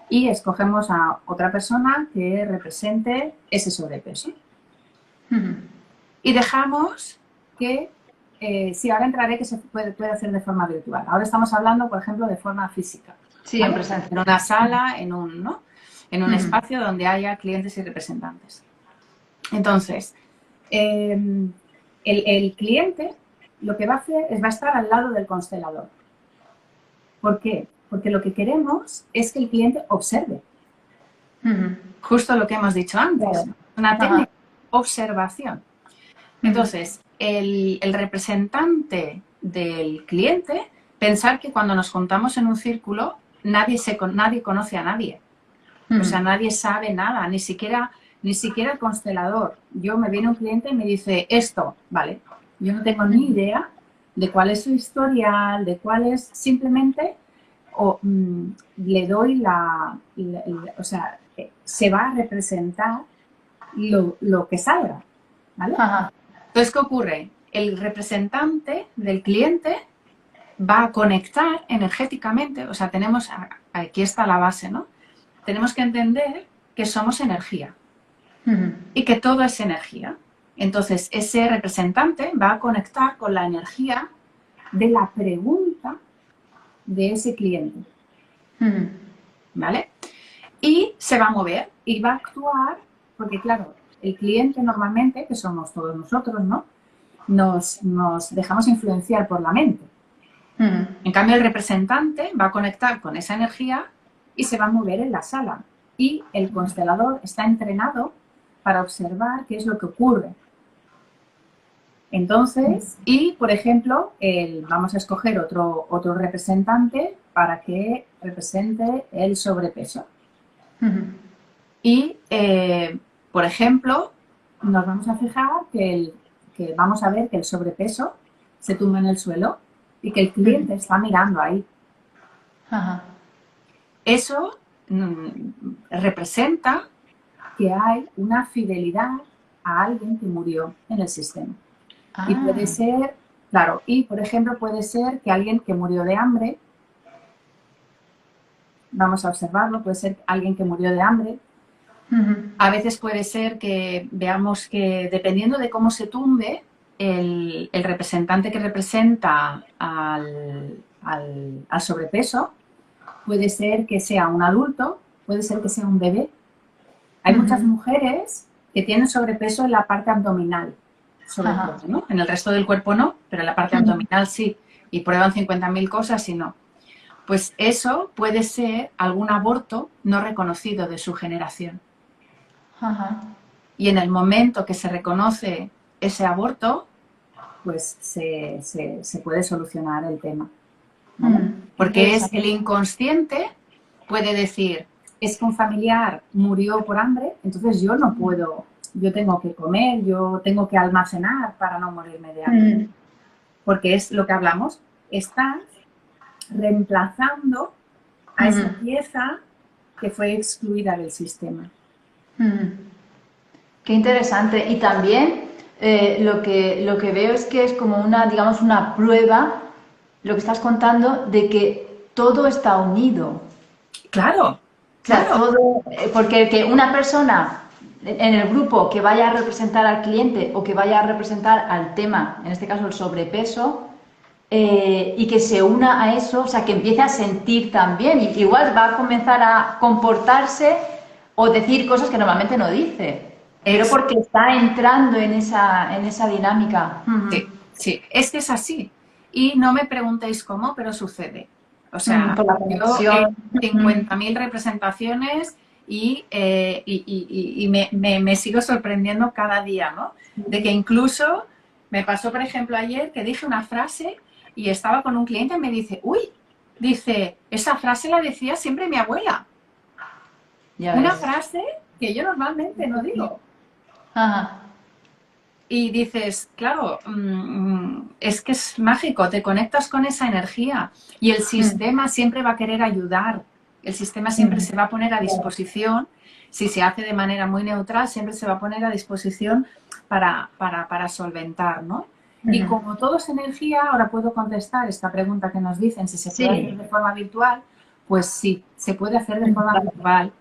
y escogemos a otra persona que represente ese sobrepeso. Y dejamos que, sí, ahora entraré que se puede hacer de forma virtual. Ahora estamos hablando, por ejemplo, de forma física. Sí, en presencia. En una sala, en un espacio donde haya clientes y representantes. Entonces, el cliente lo que va a hacer va a estar al lado del constelador. ¿Por qué? Porque lo que queremos es que el cliente observe. Ujú. Justo lo que hemos dicho antes, Vale. una técnica Ajá. de observación. Ujú. Entonces, el representante del cliente, pensar que cuando nos juntamos en un círculo, nadie conoce a nadie. O sea, Ujú. nadie sabe nada, ni siquiera el constelador. Me viene un cliente y me dice esto, vale, yo no tengo ni Ujú. idea de cuál es su historial, de cuál es, simplemente le doy o sea, se va a representar lo que salga, ¿vale? Ajá. Entonces, ¿qué ocurre? El representante del cliente va a conectar energéticamente, o sea, aquí está la base, ¿no? Tenemos que entender que somos energía Ujú. y que todo es energía. Entonces, ese representante va a conectar con la energía de la pregunta de ese cliente, Ujú. ¿vale? Y se va a mover y va a actuar, porque claro, el cliente normalmente, que somos todos nosotros, ¿no? Nos dejamos influenciar por la mente. Ujú. En cambio, el representante va a conectar con esa energía y se va a mover en la sala. Y el constelador está entrenado para observar qué es lo que ocurre. Entonces, y por ejemplo, vamos a escoger otro representante para que represente el sobrepeso. Ujú. Y, por ejemplo, nos vamos a fijar que vamos a ver que el sobrepeso se tumba en el suelo y que el Ujú. cliente está mirando ahí. Ajá. Eso representa que hay una fidelidad a alguien que murió en el sistema. Y puede Ah. ser, claro, y por ejemplo puede ser que alguien que murió de hambre, vamos a observarlo, puede ser alguien que murió de hambre. Ujú. A veces puede ser que veamos que dependiendo de cómo se tumbe, el representante que representa al sobrepeso puede ser que sea un adulto, puede ser que sea un bebé. Hay muchas Ujú. mujeres que tienen sobrepeso en la parte abdominal, sobre todo, Ajá. ¿no? En el resto del cuerpo no, pero en la parte Ujú. abdominal sí. Y prueban 50.000 cosas y no. Pues eso puede ser algún aborto no reconocido de su generación. Ajá. Y en el momento que se reconoce ese aborto, pues se puede solucionar el tema, ¿vale? Qué Porque es interesante. el inconsciente puede decir, es que un familiar murió por hambre, entonces yo tengo que comer, yo tengo que almacenar para no morirme de hambre. Ujú. Porque es lo que hablamos, estás reemplazando a esa Ujú. pieza que fue excluida del sistema. Ujú. Qué interesante. Y también lo que veo es que es como una, digamos, una prueba, lo que estás contando, de que todo está unido. Claro, O sea, claro. todo, porque que una persona en el grupo que vaya a representar al cliente o que vaya a representar al tema, en este caso el sobrepeso, y que se una a eso, o sea, que empiece a sentir también, y igual va a comenzar a comportarse o decir cosas que normalmente no dice, pero Ex porque está entrando en esa dinámica. Sí, sí, es que es así. Y no me preguntéis cómo, pero sucede. O sea, Por la yo he conexión. 50.000 representaciones y me sigo sorprendiendo cada día, ¿no? De que incluso me pasó, por ejemplo, ayer que dije una frase y estaba con un cliente y me dice, uy, dice, esa frase la decía siempre mi abuela. Ya Una ves. frase que yo normalmente no digo. Ajá. Y dices, claro, es que es mágico, te conectas con esa energía y el Mm, sistema siempre va a querer ayudar, el sistema siempre mm, se va a poner a claro. disposición, si se hace de manera muy neutral, siempre se va a poner a disposición para solventar, ¿no? Y Ujú. como todo es energía, ahora puedo contestar esta pregunta que nos dicen si se puede hacer Sí. de forma virtual, pues sí, se puede hacer de forma Claro. virtual.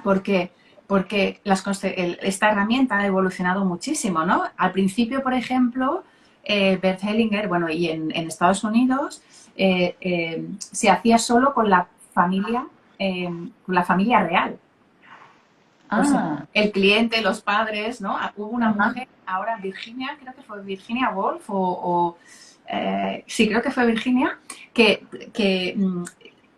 ¿Por qué? Porque esta herramienta ha evolucionado muchísimo, ¿no? Al principio, por ejemplo, Bert Hellinger, bueno, y en Estados Unidos, se hacía solo con la familia real. O sea, Ah, el cliente, los padres, ¿no? Hubo una ajá. mujer, ahora Virginia, creo que fue Virginia Woolf, sí, creo que fue Virginia, que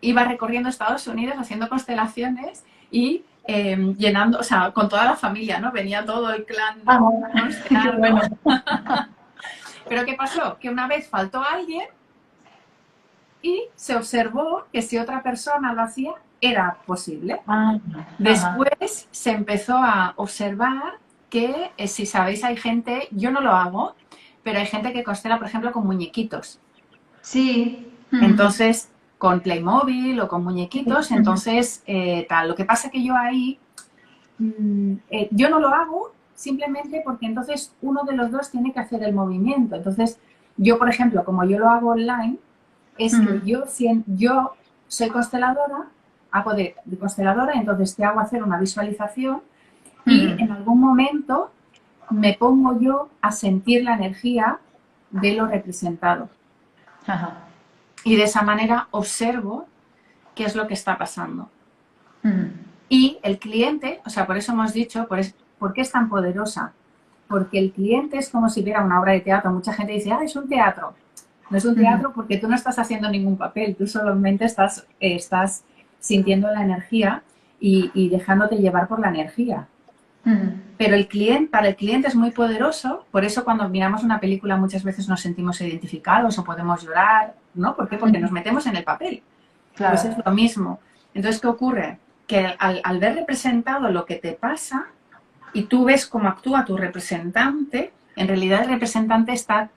iba recorriendo Estados Unidos haciendo constelaciones y llenando, o sea, con toda la familia, ¿no? Venía todo el clan, Ah, ¿no? qué bueno. Pero ¿qué pasó? Que una vez faltó alguien y se observó que si otra persona lo hacía, era posible. Ah, ajá. Después se empezó a observar que, si sabéis, hay gente, yo no lo hago, pero hay gente que constela, por ejemplo, con muñequitos. Sí. Entonces, con Playmobil o con muñequitos, entonces, tal. Lo que pasa que yo ahí, yo no lo hago simplemente porque entonces uno de los dos tiene que hacer el movimiento. Entonces, yo, por ejemplo, como yo lo hago online, es que yo soy consteladora, hago de consteladora, entonces te hago hacer una visualización y en algún momento me pongo yo a sentir la energía de lo representado. Ajá. Y de esa manera observo qué es lo que está pasando. Ujú. Y el cliente, o sea, por eso hemos dicho, ¿por qué es tan poderosa? Porque el cliente es como si viera una obra de teatro. Mucha gente dice, ah, es un teatro. No es un Ujú. teatro porque tú no estás haciendo ningún papel, tú solamente estás sintiendo la energía y dejándote llevar por la energía. Ujú. Pero para el cliente es muy poderoso, por eso cuando miramos una película muchas veces nos sentimos identificados o podemos llorar, ¿no? ¿Por qué? Porque nos Ujú. metemos en el papel. Pues Claro. es lo mismo. Entonces, ¿qué ocurre? Que al ver representado lo que te pasa y tú ves cómo actúa tu representante, en realidad el representante está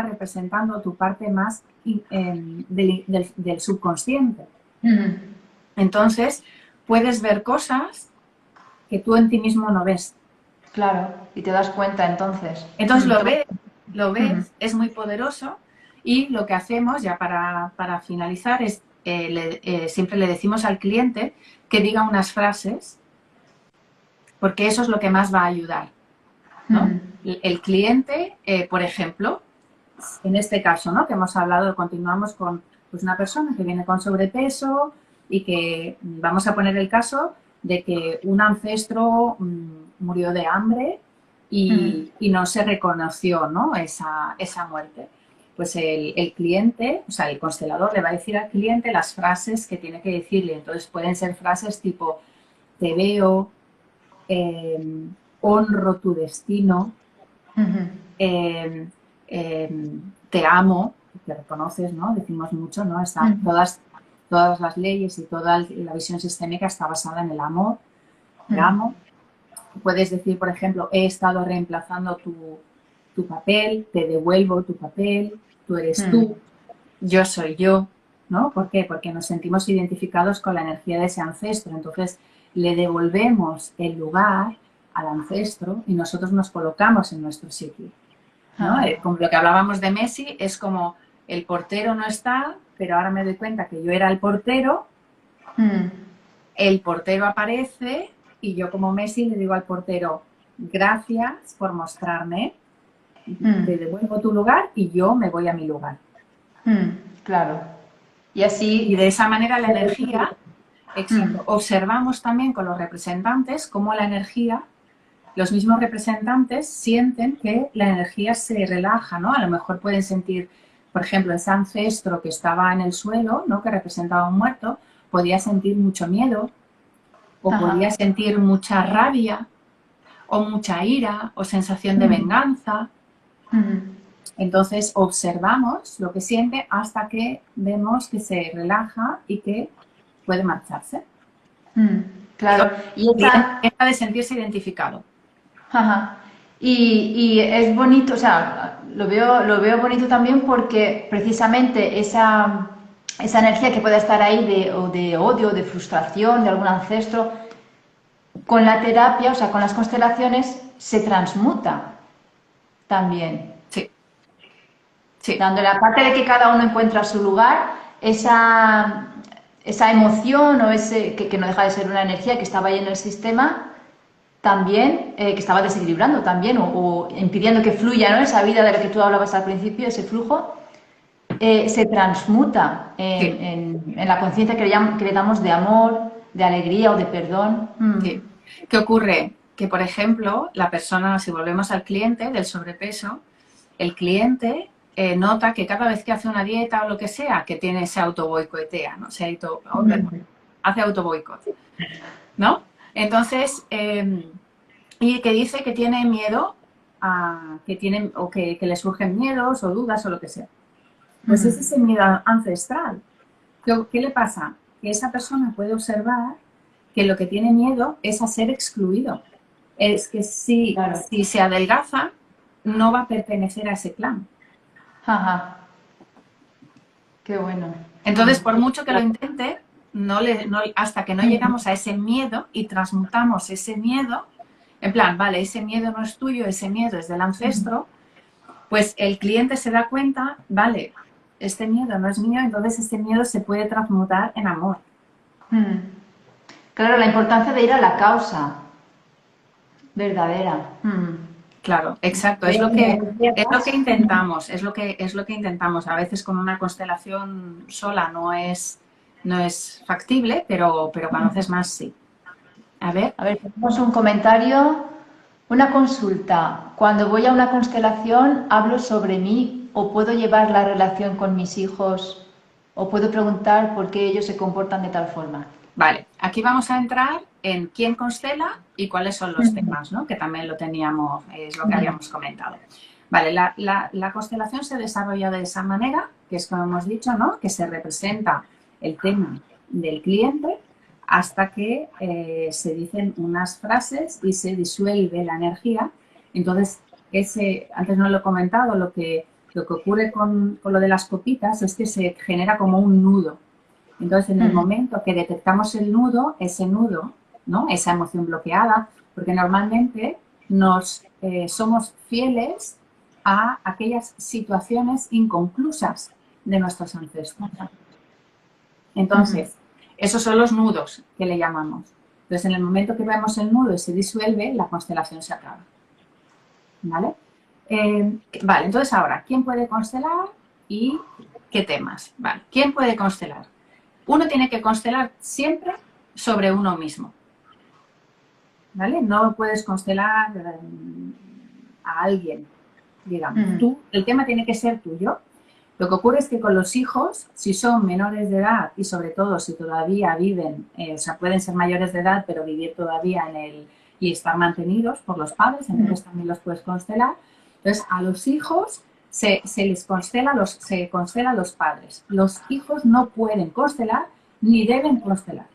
representando tu parte más del subconsciente. Ujú. Entonces, puedes ver cosas que tú en ti mismo no ves. Claro. Y te das cuenta entonces. Entonces lo Ujú. ves, es muy poderoso y lo que hacemos ya para finalizar es, siempre le decimos al cliente que diga unas frases porque eso es lo que más va a ayudar, ¿no? Ujú. El cliente, por ejemplo, en este caso, ¿no? Que hemos hablado, continuamos con pues, una persona que viene con sobrepeso y que vamos a poner el caso de que un ancestro murió de hambre Ujú. y no se reconoció, ¿no? Esa muerte. Pues el cliente, o sea, el constelador le va a decir al cliente las frases que tiene que decirle. Entonces pueden ser frases tipo, te veo, eh, honro tu destino, Ujú. eh, te amo, te reconoces, ¿no? Decimos mucho, ¿no? Ujú. Todas las leyes y toda la visión sistémica está basada en el amor, te Ujú. amo. Puedes decir, por ejemplo, he estado reemplazando tu papel, te devuelvo tu papel, tú eres Ujú. tú, yo soy yo, ¿no? ¿Por qué? Porque nos sentimos identificados con la energía de ese ancestro. Entonces, le devolvemos el lugar al ancestro y nosotros nos colocamos en nuestro sitio, ¿no? Ajá. Como lo que hablábamos de Messi, es como el portero no está, pero ahora me doy cuenta que yo era Ujú. el portero aparece y yo como Messi le digo al portero, gracias por mostrarme, Ujú. te devuelvo tu lugar y yo me voy a mi lugar. Claro. Y Y así. de esa manera la energía, Ujú. exacto, observamos también con los representantes cómo la energía, los mismos representantes sienten que la energía se relaja, ¿no? A lo mejor pueden sentir, por ejemplo, ese ancestro que estaba en el suelo, ¿no? Que representaba a un muerto, podía sentir mucho miedo o podía Ajá. sentir mucha rabia o mucha ira o sensación de Ujú. venganza. Ujú. Entonces observamos lo que siente hasta que vemos que se relaja y que puede marcharse. Ujú. Claro. Entonces Y el cliente esa. deja de sentirse identificado. Ajá. Y es bonito, o sea, lo veo bonito también porque precisamente esa energía que pueda estar ahí o de odio, de frustración, de algún ancestro, con la terapia, o sea, con las constelaciones, se transmuta también. Sí, sí, Dándole, aparte de que cada uno encuentra su lugar, esa emoción o que no deja de ser una energía que estaba ahí en el sistema, también, que estaba desequilibrando también o impidiendo que fluya, ¿no? Esa vida de la que tú hablabas al principio, ese flujo, se transmuta sí, en la conciencia que le damos de amor, de alegría o de perdón. sí. ¿Qué ocurre? Que, por ejemplo, la persona, si volvemos al cliente del sobrepeso, el cliente nota que cada vez que hace una dieta o lo que sea, que tiene ese auto boicotea, ¿no? hace autoboicot, ¿no? Entonces, y que dice que tiene miedo que le surgen miedos o dudas o lo que sea. Pues es ese miedo ancestral. ¿Qué le pasa? Que esa persona puede observar que lo que tiene miedo es a ser excluido. Es que si se adelgaza, no va a pertenecer a ese clan. Ajá. Qué bueno. Entonces, por mucho que lo intente, hasta que no llegamos a ese miedo y transmutamos ese miedo, en plan, vale, ese miedo no es tuyo, ese miedo es del ancestro, pues el cliente se da cuenta, vale, este miedo no es mío, entonces este miedo se puede transmutar en amor. Claro, la importancia de ir a la causa verdadera. Claro, exacto, es lo que intentamos, es lo que intentamos. A veces con una constelación sola no es factible, pero cuando haces más sí. A ver, tenemos un comentario. Una consulta. Cuando voy a una constelación, ¿hablo sobre mí o puedo llevar la relación con mis hijos o puedo preguntar por qué ellos se comportan de tal forma? Vale, aquí vamos a entrar en quién constela y cuáles son los temas, ¿no? Que también lo teníamos, es lo que habíamos comentado. Vale, la constelación se desarrolla de esa manera, que es como hemos dicho, ¿no? Que se representa el tema del cliente hasta que se dicen unas frases y se disuelve la energía. Entonces, antes no lo he comentado, lo que ocurre con lo de las copitas es que se genera como un nudo. Entonces, en el momento que detectamos el nudo, ese nudo, ¿no? Esa emoción bloqueada, porque normalmente somos fieles a aquellas situaciones inconclusas de nuestros ancestros. Entonces, esos son los nudos que le llamamos. Entonces, en el momento que vemos el nudo y se disuelve, la constelación se acaba. ¿Vale? Vale, entonces ahora, ¿quién puede constelar y qué temas? Vale, ¿quién puede constelar? Uno tiene que constelar siempre sobre uno mismo. ¿Vale? No puedes constelar a alguien, digamos. El tema tiene que ser tuyo. Lo que ocurre es que con los hijos, si son menores de edad y sobre todo si todavía viven, o sea, pueden ser mayores de edad, pero vivir todavía y estar mantenidos por los padres, entonces también los puedes constelar. Entonces, a los hijos se constela a los padres. Los hijos no pueden constelar ni deben constelar.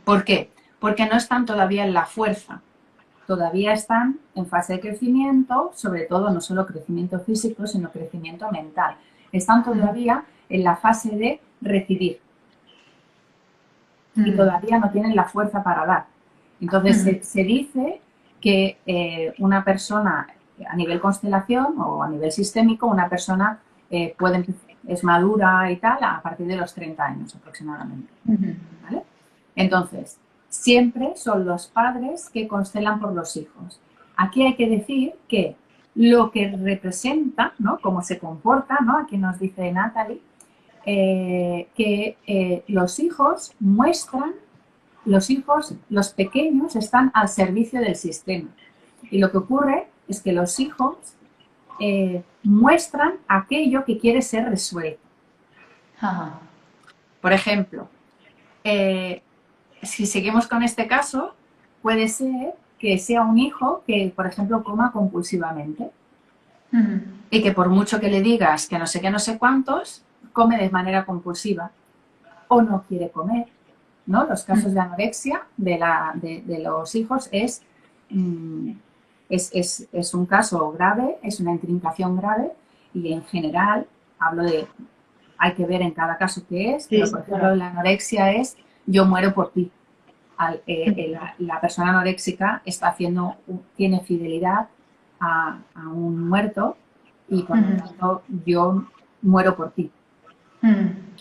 ¿Por qué? Porque no están todavía en la fuerza. Todavía están en fase de crecimiento, sobre todo no solo crecimiento físico, sino crecimiento mental. Están todavía en la fase de recibir. Y todavía no tienen la fuerza para dar. Entonces, se dice que una persona a nivel constelación o a nivel sistémico, una persona es madura y tal a partir de los 30 años aproximadamente. ¿Vale? Entonces, siempre son los padres que constelan por los hijos. Aquí hay que decir que lo que representa, ¿no? Cómo se comporta, ¿no? Aquí nos dice Natalie, que los hijos los pequeños están al servicio del sistema. Y lo que ocurre es que los hijos muestran aquello que quiere ser resuelto. Por ejemplo, si seguimos con este caso, puede ser que sea un hijo que, por ejemplo, coma compulsivamente y que por mucho que le digas que no sé qué, no sé cuántos, come de manera compulsiva o no quiere comer, ¿no? Los casos de anorexia de los hijos es un caso grave, es una intrincación grave y en general hay que ver en cada caso qué es, pero por ejemplo la anorexia es yo muero por ti. La persona anoréxica tiene fidelidad a un muerto y por lo tanto yo muero por ti.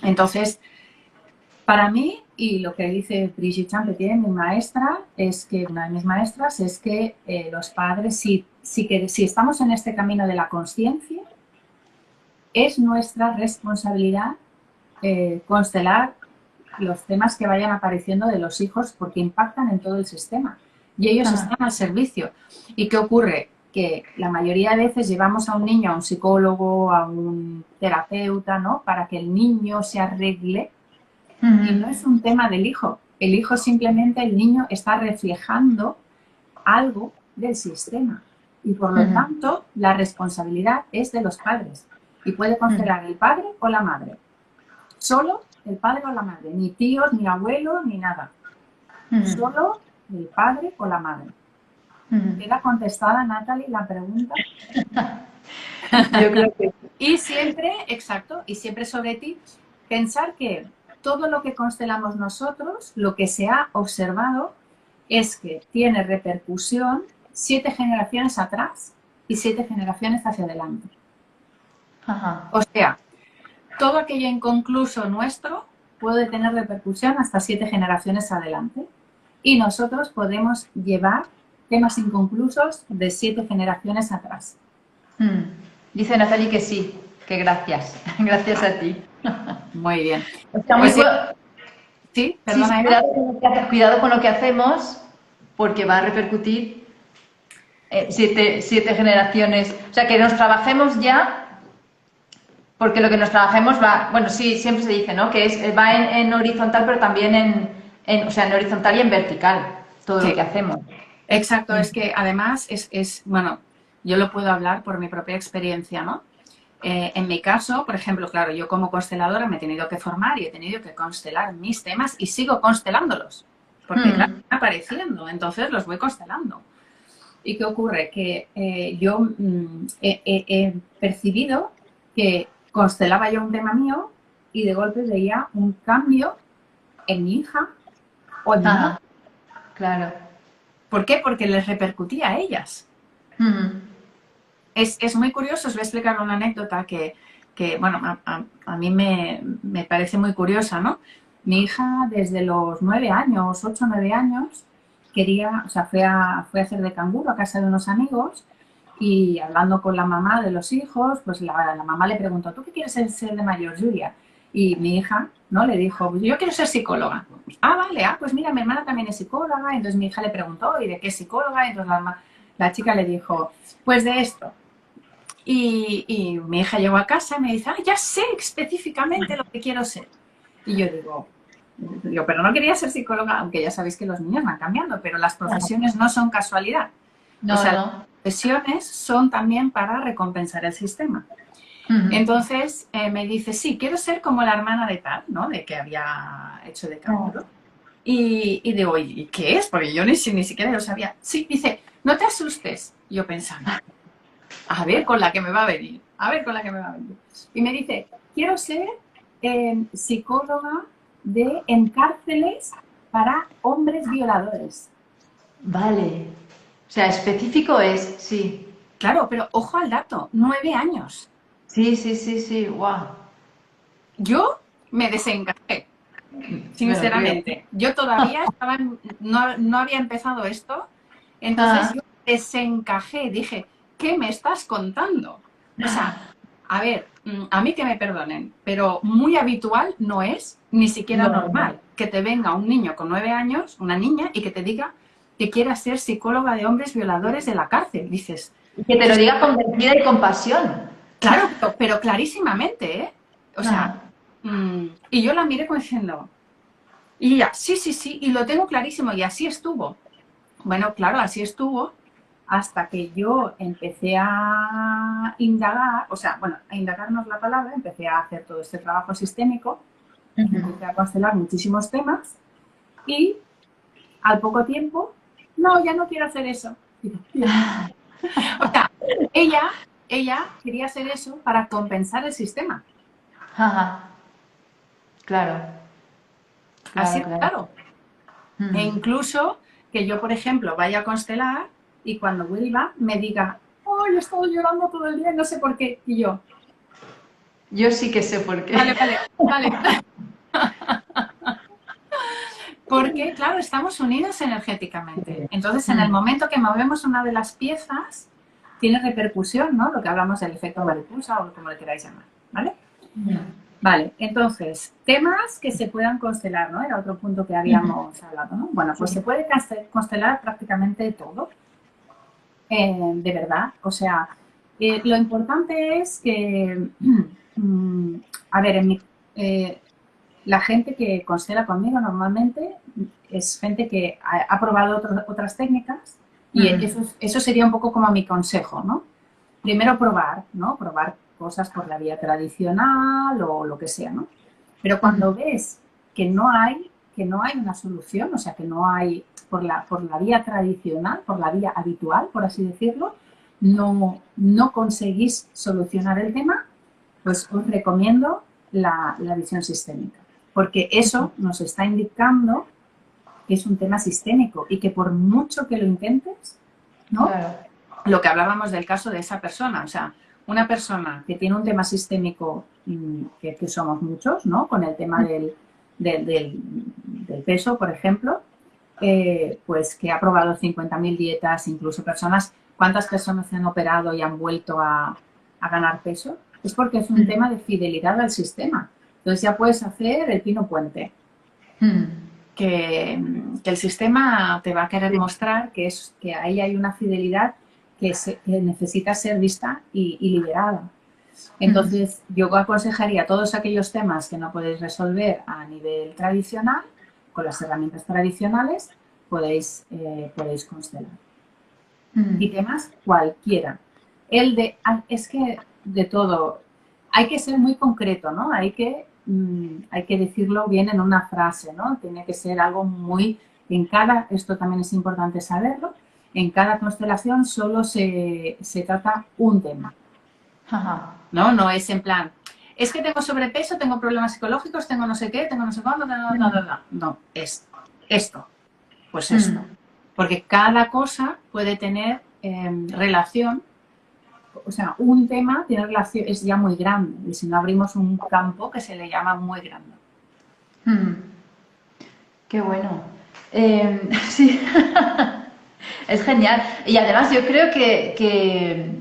Entonces, para mí, y lo que dice Brigitte Champetier, una de mis maestras, es que los padres, si estamos en este camino de la consciencia, es nuestra responsabilidad constelar los temas que vayan apareciendo de los hijos porque impactan en todo el sistema y ellos están al servicio. ¿Y qué ocurre? Que la mayoría de veces llevamos a un niño a un psicólogo, a un terapeuta, ¿no? Para que el niño se arregle Y no es un tema del hijo. El hijo simplemente, el niño está reflejando algo del sistema. Y por lo tanto, la responsabilidad es de los padres. Y puede constelar el padre o la madre. Solo el padre o la madre. Ni tíos, ni abuelos, ni nada. Solo el padre o la madre. ¿Queda contestada, Natalie, la pregunta? Yo creo que Y siempre, exacto, y siempre sobre ti, pensar que todo lo que constelamos nosotros, lo que se ha observado, es que tiene repercusión 7 generaciones atrás y 7 generaciones hacia adelante. Ajá. O sea, todo aquello inconcluso nuestro puede tener repercusión hasta 7 generaciones adelante. Y nosotros podemos llevar temas inconclusos de 7 generaciones atrás. Dice Natalie que sí, que gracias. Gracias a ti. Muy bien. Está muy Pues sí, sí, sí, perdona, Eva. cuidado con lo que hacemos, porque va a repercutir 7 generaciones. O sea, que nos trabajemos ya, porque lo que nos trabajemos va, bueno, sí, siempre se dice, ¿no? Que va en horizontal, pero también o sea, en horizontal y en vertical, todo lo Sí, que hacemos. exacto. Es que además bueno, yo lo puedo hablar por mi propia experiencia, ¿no? En mi caso, por ejemplo, claro, yo como consteladora me he tenido que formar y he tenido que constelar mis temas y sigo constelándolos, porque claro, están apareciendo, entonces los voy constelando. ¿Y qué ocurre? Que yo he percibido que constelaba yo un tema mío y de golpe veía un cambio en mi hija o en mi madre. Ajá, claro. ¿Por qué? Porque les repercutía a ellas. Es muy curioso, os voy a explicar una anécdota que bueno, a mí me parece muy curiosa, ¿no? Mi hija desde los 9 años, 8 o 9 años, quería, o sea, fue a hacer de canguro a casa de unos amigos y hablando con la mamá de los hijos, pues la mamá le preguntó, ¿tú qué quieres ser de mayor, Julia? Y mi hija, ¿no? Le dijo, pues yo quiero ser psicóloga. Ah, vale, pues mira, mi hermana también es psicóloga. Entonces mi hija le preguntó, ¿y de qué es psicóloga? Entonces la chica le dijo, pues de esto. Y mi hija llegó a casa y me dice, ya sé específicamente lo que quiero ser. Y yo digo, pero no quería ser psicóloga, aunque ya sabéis que los niños van cambiando, pero las profesiones no son casualidad. No, o sea, no. las profesiones son también para recompensar el sistema. Entonces me dice, sí, quiero ser como la hermana de tal, ¿no? De que había hecho de canguro. Y digo, ¿y qué es? Porque yo ni siquiera lo sabía. Sí, dice, no te asustes. Yo pensando, a ver con la que me va a venir, a ver con la que me va a venir. Y me dice, quiero ser psicóloga en cárceles para hombres violadores. Vale. O sea, específico es, sí. Claro, pero ojo al dato, 9 años. Sí, sí, sí, sí, guau. Yo me desencajé, sinceramente. Yo todavía no había empezado esto, entonces yo desencajé, dije, ¿qué me estás contando? O sea, a ver, a mí que me perdonen, pero muy habitual no es, ni siquiera normal, que te venga un niño con 9 años, una niña, y que te diga que quiera ser psicóloga de hombres violadores de la cárcel. Dices, Y que te lo diga convencida y con pasión. claro, pero clarísimamente, ¿eh? O sea, y yo la miré como diciendo, y ya, sí, sí, sí, y lo tengo clarísimo, y así estuvo. Bueno, claro, así estuvo hasta que yo empecé a indagar, o sea, bueno, a indagarnos la palabra, empecé a hacer todo este trabajo sistémico, empecé a constelar muchísimos temas y al poco tiempo, no, ya no quiero hacer eso. O sea, ella quería hacer eso para compensar el sistema. Claro. Así, Claro, claro. claro. E incluso que yo, por ejemplo, vaya a constelar y cuando vuelva me diga, oh, yo he estado llorando todo el día y no sé por qué. Y yo, Yo sí que sé por qué. vale. Porque, claro, estamos unidos energéticamente. Entonces, en el momento que movemos una de las piezas, tiene repercusión, ¿no? Lo que hablamos del efecto mariposa o como le queráis llamar, ¿vale? Vale, entonces, temas que se puedan constelar, ¿no? Era otro punto que habíamos hablado, ¿no? Bueno, pues se puede constelar prácticamente todo, de verdad. O sea, lo importante es que, a ver, la gente que constela conmigo normalmente es gente que ha probado otras técnicas y eso sería un poco como mi consejo, ¿no? Primero probar, ¿no? Probar cosas por la vía tradicional o lo que sea, ¿no? Pero cuando ves que no hay una solución, o sea, que no hay por la vía tradicional, por la vía habitual, por así decirlo, no conseguís solucionar el tema, pues os recomiendo la visión sistémica, porque eso nos está indicando que es un tema sistémico y que por mucho que lo intentes, ¿no? Claro. Lo que hablábamos del caso de esa persona, o sea, una persona que tiene un tema sistémico, que somos muchos, ¿no? Con el tema del peso, por ejemplo, pues que ha probado 50.000 dietas, incluso ¿cuántas personas se han operado y han vuelto a ganar peso? Es porque es un tema de fidelidad al sistema. Entonces ya puedes hacer el pino puente. Que el sistema te va a querer mostrar que ahí hay una fidelidad que necesita ser vista y liberada. Entonces, yo aconsejaría todos aquellos temas que no podéis resolver a nivel tradicional, con las herramientas tradicionales, podéis constelar. Y temas cualquiera. Es que de todo, hay que ser muy concreto, ¿no? Hay que decirlo bien en una frase, ¿no? Tiene que ser algo muy... esto también es importante saberlo, en cada constelación solo se trata un tema. Ajá. No es en plan, es que tengo sobrepeso, tengo problemas psicológicos, tengo no sé qué, tengo no sé cuándo, no, es esto, pues esto. Porque cada cosa puede tener relación, o sea, un tema tiene relación, es ya muy grande, y si no abrimos un campo que se le llama muy grande. Qué bueno. Sí, es genial. Y además yo creo que,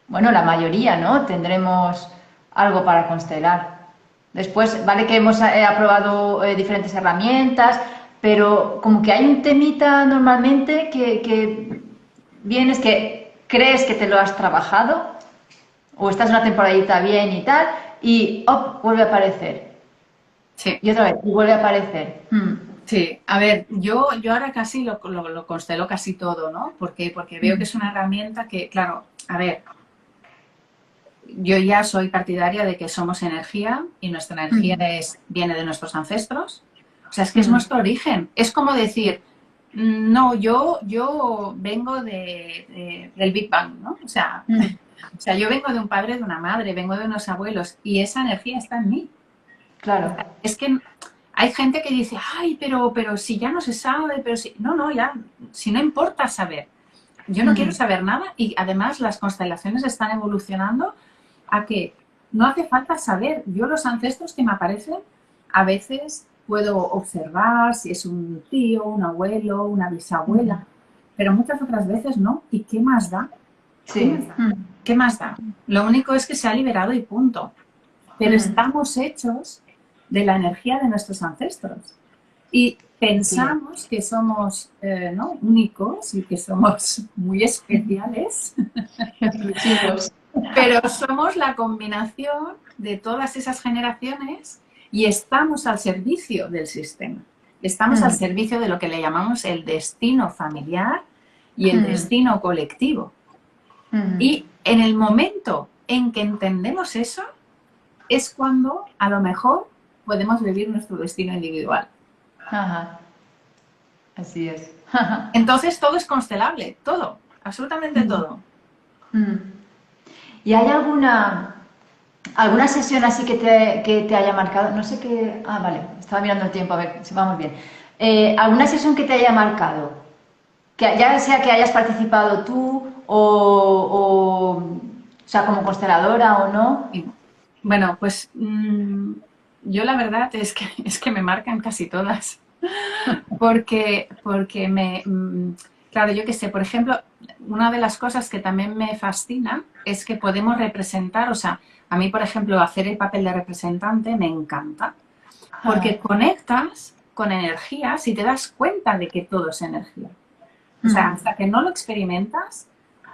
bueno, la mayoría, ¿no? Tendremos algo para constelar. Después, vale que hemos aprobado diferentes herramientas, pero como que hay un temita normalmente que vienes que crees que te lo has trabajado o estás una temporadita bien y tal y ¡op! Vuelve a aparecer. Sí. Y otra vez, y vuelve a aparecer. Sí, a ver, yo ahora casi lo constelo casi todo, ¿no? Porque veo que es una herramienta que, claro, a ver, yo ya soy partidaria de que somos energía y nuestra energía viene de nuestros ancestros. O sea, es que es nuestro origen. Es como decir, no, yo vengo del Big Bang, ¿no? O sea, yo vengo de un padre, de una madre, vengo de unos abuelos y esa energía está en mí. Claro. Es que hay gente que dice, ay, pero si ya no se sabe, pero si... No, ya, si no importa saber. Yo no quiero saber nada y además las constelaciones están evolucionando a que no hace falta saber. Yo los ancestros que me aparecen, a veces puedo observar si es un tío, un abuelo, una bisabuela, pero muchas otras veces no. ¿Y qué más da? Sí. ¿Qué más da? Lo único es que se ha liberado y punto. Pero estamos hechos de la energía de nuestros ancestros. Y pensamos que somos ¿no? únicos y que somos muy especiales. Exclusivos. Pero somos la combinación de todas esas generaciones y estamos al servicio del sistema. Estamos al servicio de lo que le llamamos el destino familiar y el destino colectivo. Y en el momento en que entendemos eso, es cuando a lo mejor podemos vivir nuestro destino individual. Ajá. Así es. Entonces todo es constelable, todo, absolutamente todo. ¿Y hay alguna sesión así que te haya marcado? No sé qué... Ah, vale, estaba mirando el tiempo, a ver si vamos bien. ¿Alguna sesión que te haya marcado? Que ya sea que hayas participado tú o sea, como consteladora o no. Bueno, pues yo la verdad es que me marcan casi todas. Porque claro, yo qué sé, por ejemplo, una de las cosas que también me fascina es que podemos representar, o sea, a mí, por ejemplo, hacer el papel de representante me encanta, porque conectas con energías y te das cuenta de que todo es energía. O sea, hasta que no lo experimentas,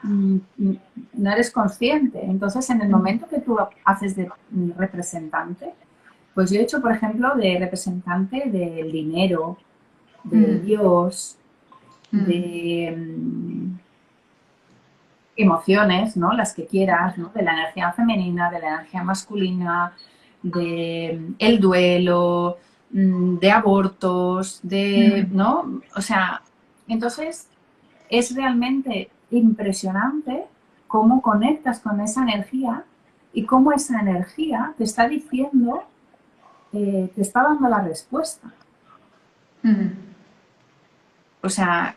no eres consciente. Entonces, en el momento que tú haces de representante, Pues yo he hecho, por ejemplo, de representante del dinero, de Dios, de emociones, ¿no? Las que quieras, ¿no? De la energía femenina, de la energía masculina, de el duelo, de abortos, de, ¿no? O sea, entonces es realmente impresionante cómo conectas con esa energía y cómo esa energía te está diciendo, te está dando la respuesta. O sea,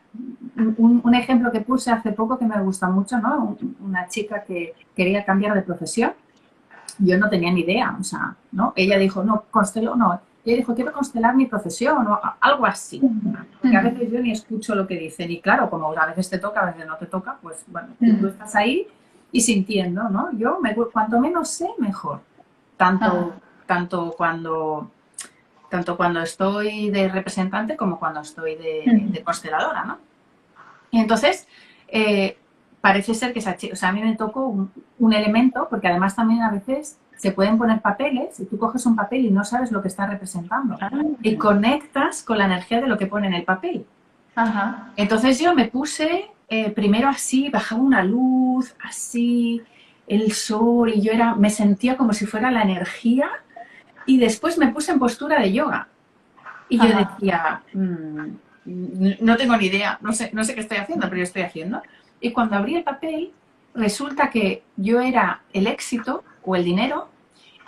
un ejemplo que puse hace poco que me gusta mucho, ¿no? Una chica que quería cambiar de profesión. Yo no tenía ni idea, o sea, ¿no? Ella dijo, no, consteló, no. Ella dijo, quiero constelar mi profesión o algo así. Porque a veces yo ni escucho lo que dicen. Y claro, como a veces te toca, a veces no te toca, pues bueno, tú estás ahí y sintiendo, ¿no? Yo, cuanto menos sé, mejor. Tanto cuando estoy de representante como cuando estoy de consteladora, ¿no? Y entonces, parece ser que esa chica, o sea, a mí me tocó un elemento, porque además también a veces se pueden poner papeles y tú coges un papel y no sabes lo que está representando. Y conectas con la energía de lo que pone en el papel. Ajá. Entonces yo me puse primero así, bajaba una luz, así, el sol, y me sentía como si fuera la energía. Y después me puse en postura de yoga. Y yo decía, no tengo ni idea, no sé qué estoy haciendo, pero yo estoy haciendo. Y cuando abrí el papel, resulta que yo era el éxito o el dinero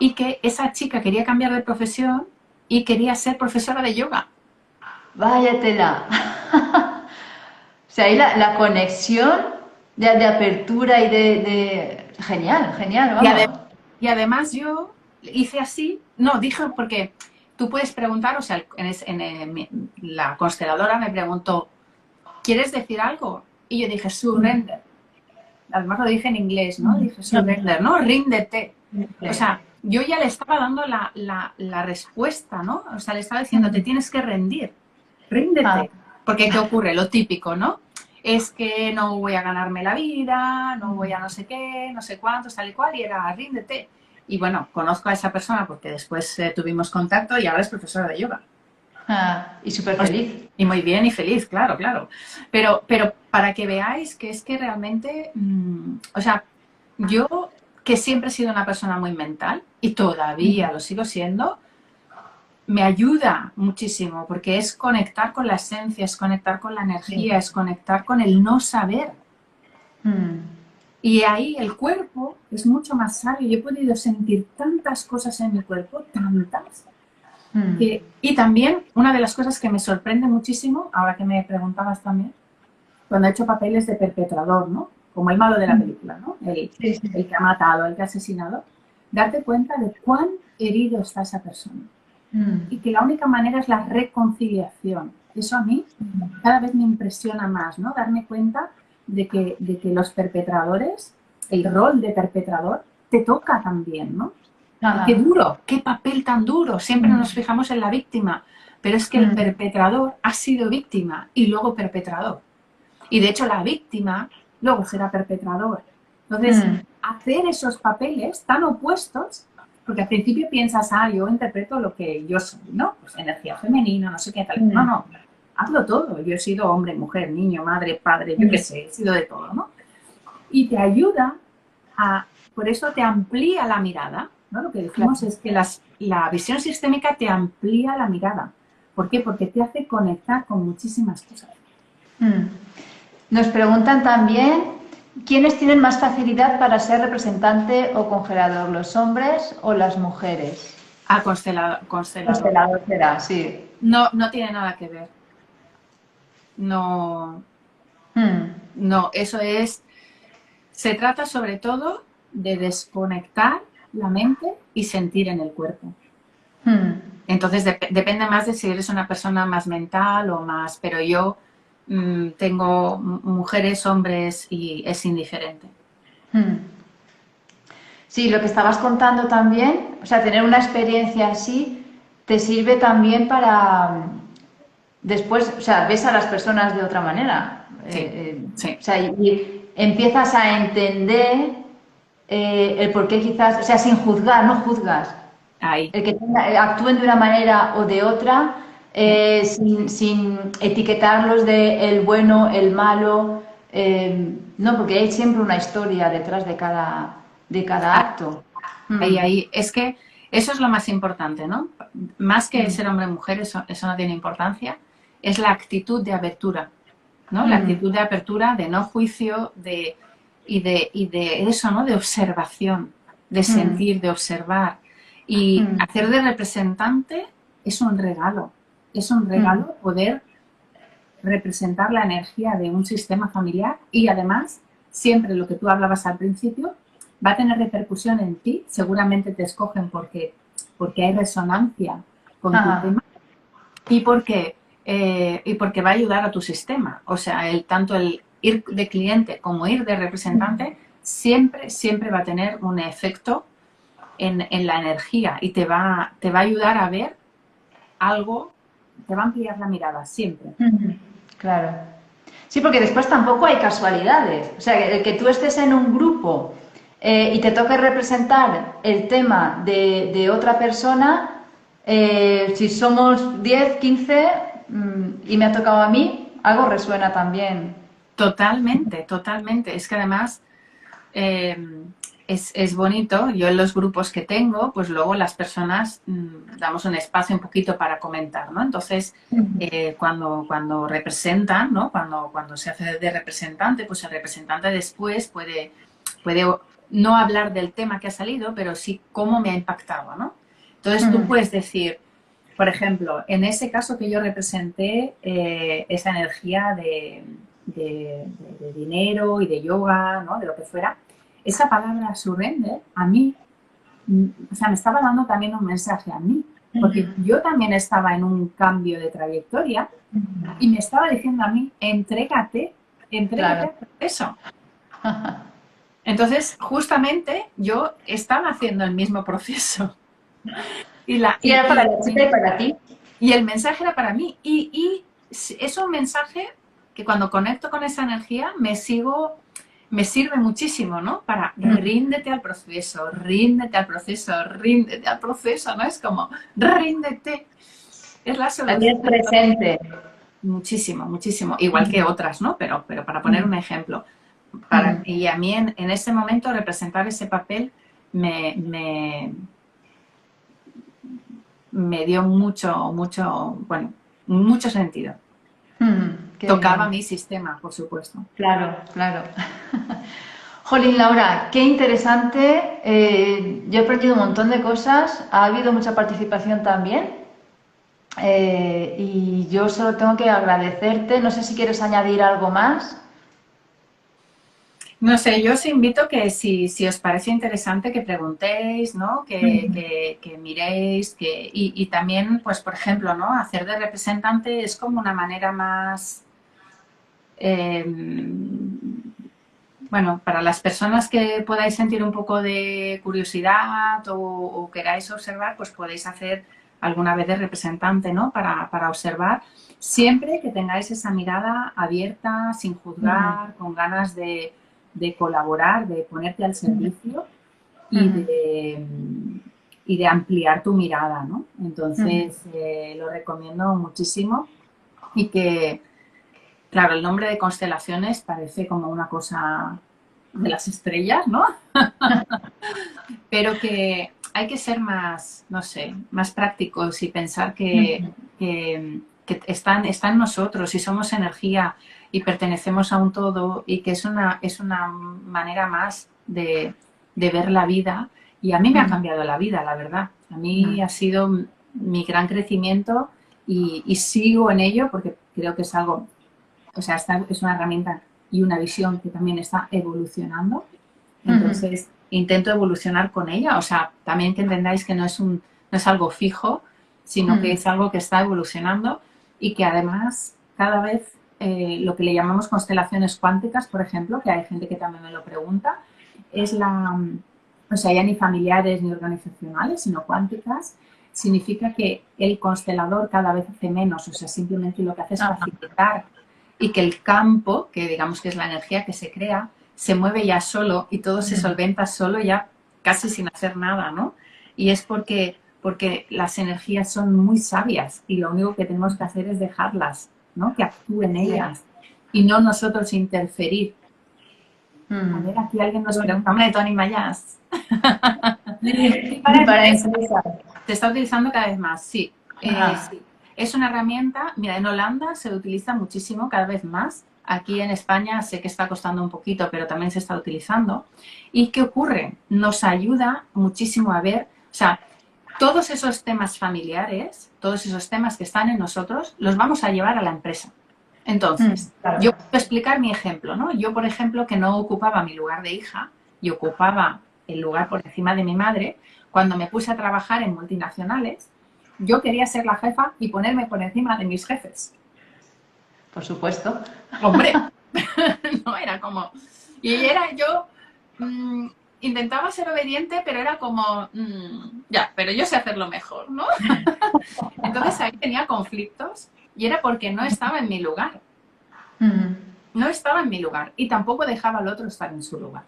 y que esa chica quería cambiar de profesión y quería ser profesora de yoga. Vaya tela. O sea, ahí la conexión de apertura y de... Genial, genial, vamos. Y además yo hice así, no, dije porque tú puedes preguntar, o sea, la consteladora me preguntó, ¿quieres decir algo? Y yo dije, surrender. Además lo dije en inglés, ¿no? Dije, surrender, ¿no? Ríndete. O sea, yo ya le estaba dando la respuesta, ¿no? O sea, le estaba diciendo, te tienes que rendir, ríndete. Porque ¿qué ocurre? Lo típico, ¿no? Es que no voy a ganarme la vida, no voy a no sé qué, no sé cuántos, tal y cual, y era, ríndete. Y bueno, conozco a esa persona porque después tuvimos contacto y ahora es profesora de yoga. Y súper feliz. Y muy bien y feliz, claro, claro. Pero para que veáis que es que realmente, o sea, yo que siempre he sido una persona muy mental y todavía lo sigo siendo, me ayuda muchísimo porque es conectar con la esencia, es conectar con la energía, es conectar con el no saber. Y ahí el cuerpo es mucho más sabio. Yo he podido sentir tantas cosas en mi cuerpo, tantas. Y también una de las cosas que me sorprende muchísimo, ahora que me preguntabas también, cuando he hecho papeles de perpetrador, ¿no? Como el malo de la película, ¿no? El que ha matado, el que ha asesinado, darte cuenta de cuán herido está esa persona. Y que la única manera es la reconciliación. Eso a mí cada vez me impresiona más, ¿no? Darme cuenta de que los perpetradores, el rol de perpetrador, te toca también, ¿no? Qué duro, qué papel tan duro. Siempre nos fijamos en la víctima, pero es que el perpetrador ha sido víctima y luego perpetrador. Y de hecho la víctima luego será perpetrador. Entonces, hacer esos papeles tan opuestos, porque al principio piensas, yo interpreto lo que yo soy, ¿no? Pues energía femenina, no sé qué tal. No, hazlo todo. Yo he sido hombre, mujer, niño, madre, padre, yo qué sé, he sido de todo, ¿no? Y te ayuda por eso te amplía la mirada, ¿no? Lo que decimos es que la visión sistémica te amplía la mirada. ¿Por qué? Porque te hace conectar con muchísimas cosas. Nos preguntan también, ¿quiénes tienen más facilidad para ser representante o congelador, los hombres o las mujeres? Constelador. Constelador será, sí. No tiene nada que ver. No, eso es... Se trata sobre todo de desconectar la mente y sentir en el cuerpo. Entonces depende más de si eres una persona más mental o más, pero yo tengo mujeres, hombres y es indiferente. Sí, lo que estabas contando también, o sea, tener una experiencia así te sirve también para después, o sea, ves a las personas de otra manera. Sí. O sea, y empiezas a entender el por qué quizás, o sea, sin juzgar, no juzgas. ahí. El que actúen de una manera o de otra, sin etiquetarlos de el bueno, el malo, no, porque hay siempre una historia detrás de cada acto. Mm, Ahí. Es que eso es lo más importante, ¿no? Más que mm, ser hombre o mujer, eso no tiene importancia. Es la actitud de apertura, ¿no? La mm, actitud de apertura, de no juicio, y de eso, ¿no? De observación, de mm, sentir, de observar. Y mm, hacer de representante es un regalo. Es un mm, regalo poder representar la energía de un sistema familiar y además, siempre lo que tú hablabas al principio, va a tener repercusión en ti. Seguramente te escogen porque hay resonancia con tu ajá, tema y porque va a ayudar a tu sistema. O sea, tanto el ir de cliente como ir de mm, representante siempre va a tener un efecto en la energía y te va a ayudar a ver algo, te va a ampliar la mirada siempre. mm, claro. Sí, porque después tampoco hay casualidades. O sea, el que tú estés en un grupo y te toque representar el tema de otra persona, si somos 10, 15 y me ha tocado a mí, algo resuena también. Totalmente, totalmente. Es que además eh, es bonito. Yo en los grupos que tengo, pues luego las personas damos un espacio un poquito para comentar, ¿no? Entonces, cuando representan, ¿no? Cuando se hace de representante, pues el representante después puede no hablar del tema que ha salido, pero sí cómo me ha impactado, ¿no? Entonces tú puedes decir, por ejemplo, en ese caso que yo representé esa energía de dinero y de yoga, ¿no? De lo que fuera, esa palabra surrender a mí, o sea, me estaba dando también un mensaje a mí, porque yo también estaba en un cambio de trayectoria y me estaba diciendo a mí, entrégate Claro. al proceso. Entonces, justamente yo estaba haciendo el mismo proceso y, la, Sí, era para la chica y para ti. y el mensaje era para mí. Y es un mensaje que cuando conecto con esa energía me sirve muchísimo, ¿no? Para ríndete al proceso, ríndete al proceso, ríndete al proceso, ¿no? Es como, ríndete. Es la La solución. tienes presente. Muchísimo, muchísimo. Igual que otras, ¿no? Pero para poner un ejemplo. Y a mí en ese momento representar ese papel me, me, me dio bueno, mucho sentido. Qué Tocaba bien. mi sistema, por supuesto. Claro, claro. Jolín, Laura, qué interesante. Yo he aprendido un montón de cosas. Ha habido mucha participación también. Y yo solo tengo que agradecerte. No sé si quieres añadir algo más. No sé, yo os invito que si os parece interesante que preguntéis, ¿no? Que miréis, y también, pues, por ejemplo, ¿no? Hacer de representante es como una manera más, eh, bueno, para las personas que podáis sentir un poco de curiosidad o queráis observar, pues podéis hacer alguna vez de representante, ¿no? Para observar, siempre que tengáis esa mirada abierta, sin juzgar, con ganas de colaborar, de ponerte al servicio y de, y de ampliar tu mirada, ¿no? Entonces, lo recomiendo muchísimo y que, claro, el nombre de constelaciones parece como una cosa de las estrellas, ¿no? Pero que hay que ser más, no sé, más prácticos y pensar que está en nosotros y somos energía y pertenecemos a un todo y que es una manera más de ver la vida. Y a mí me ha cambiado la vida, la verdad. A mí ha sido mi gran crecimiento y sigo en ello porque creo que es algo, o sea, es una herramienta y una visión que también está evolucionando. Entonces, intento evolucionar con ella. O sea, también que entendáis que no es algo fijo, sino que es algo que está evolucionando y que además cada vez lo que le llamamos constelaciones cuánticas, por ejemplo, que hay gente que también me lo pregunta, es o sea, ya ni familiares ni organizacionales, sino cuánticas, significa que el constelador cada vez hace menos, o sea, simplemente lo que hace es facilitar y que el campo, que digamos que es la energía que se crea, se mueve ya solo y todo se solventa solo ya casi sin hacer nada, ¿no? Y es porque porque las energías son muy sabias y lo único que tenemos que hacer es dejarlas, ¿no? Que actúen ellas y no nosotros interferir. A ver, aquí alguien nos pregunta, hombre, Tony Mayas. Sí, Para para empresas, empresas. se está utilizando cada vez más, sí. Sí. Es una herramienta, mira, en Holanda se utiliza muchísimo, cada vez más. Aquí en España sé que está costando un poquito, pero también se está utilizando. ¿Y qué ocurre? Nos ayuda muchísimo a ver, o sea, todos esos temas familiares, todos esos temas que están en nosotros, los vamos a llevar a la empresa. Entonces, Claro. yo puedo explicar mi ejemplo, ¿no? Yo, por ejemplo, que no ocupaba mi lugar de hija y ocupaba el lugar por encima de mi madre, cuando me puse a trabajar en multinacionales, yo quería ser la jefa y ponerme por encima de mis jefes. Por supuesto. Hombre, no era como... Y era yo... intentaba ser obediente, pero era como... ya, pero yo sé hacerlo mejor, ¿no? Entonces ahí tenía conflictos y era porque no estaba en mi lugar. No estaba en mi lugar y tampoco dejaba al otro estar en su lugar.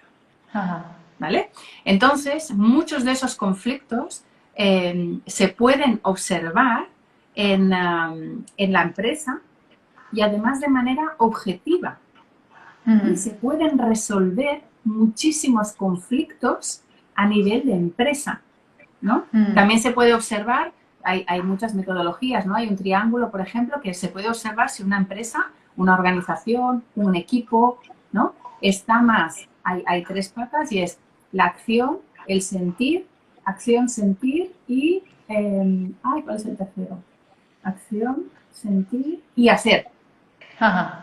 ¿Vale? Entonces, muchos de esos conflictos se pueden observar en la empresa y además de manera objetiva. Y se pueden resolver muchísimos conflictos a nivel de empresa, ¿no? También se puede observar, hay muchas metodologías, ¿no? Hay un triángulo, por ejemplo, que se puede observar si una empresa, una organización, un equipo, ¿no? Está más, hay tres patas y es la acción, el sentir, acción, sentir y, ¿cuál es el tercero? Acción, sentir y hacer.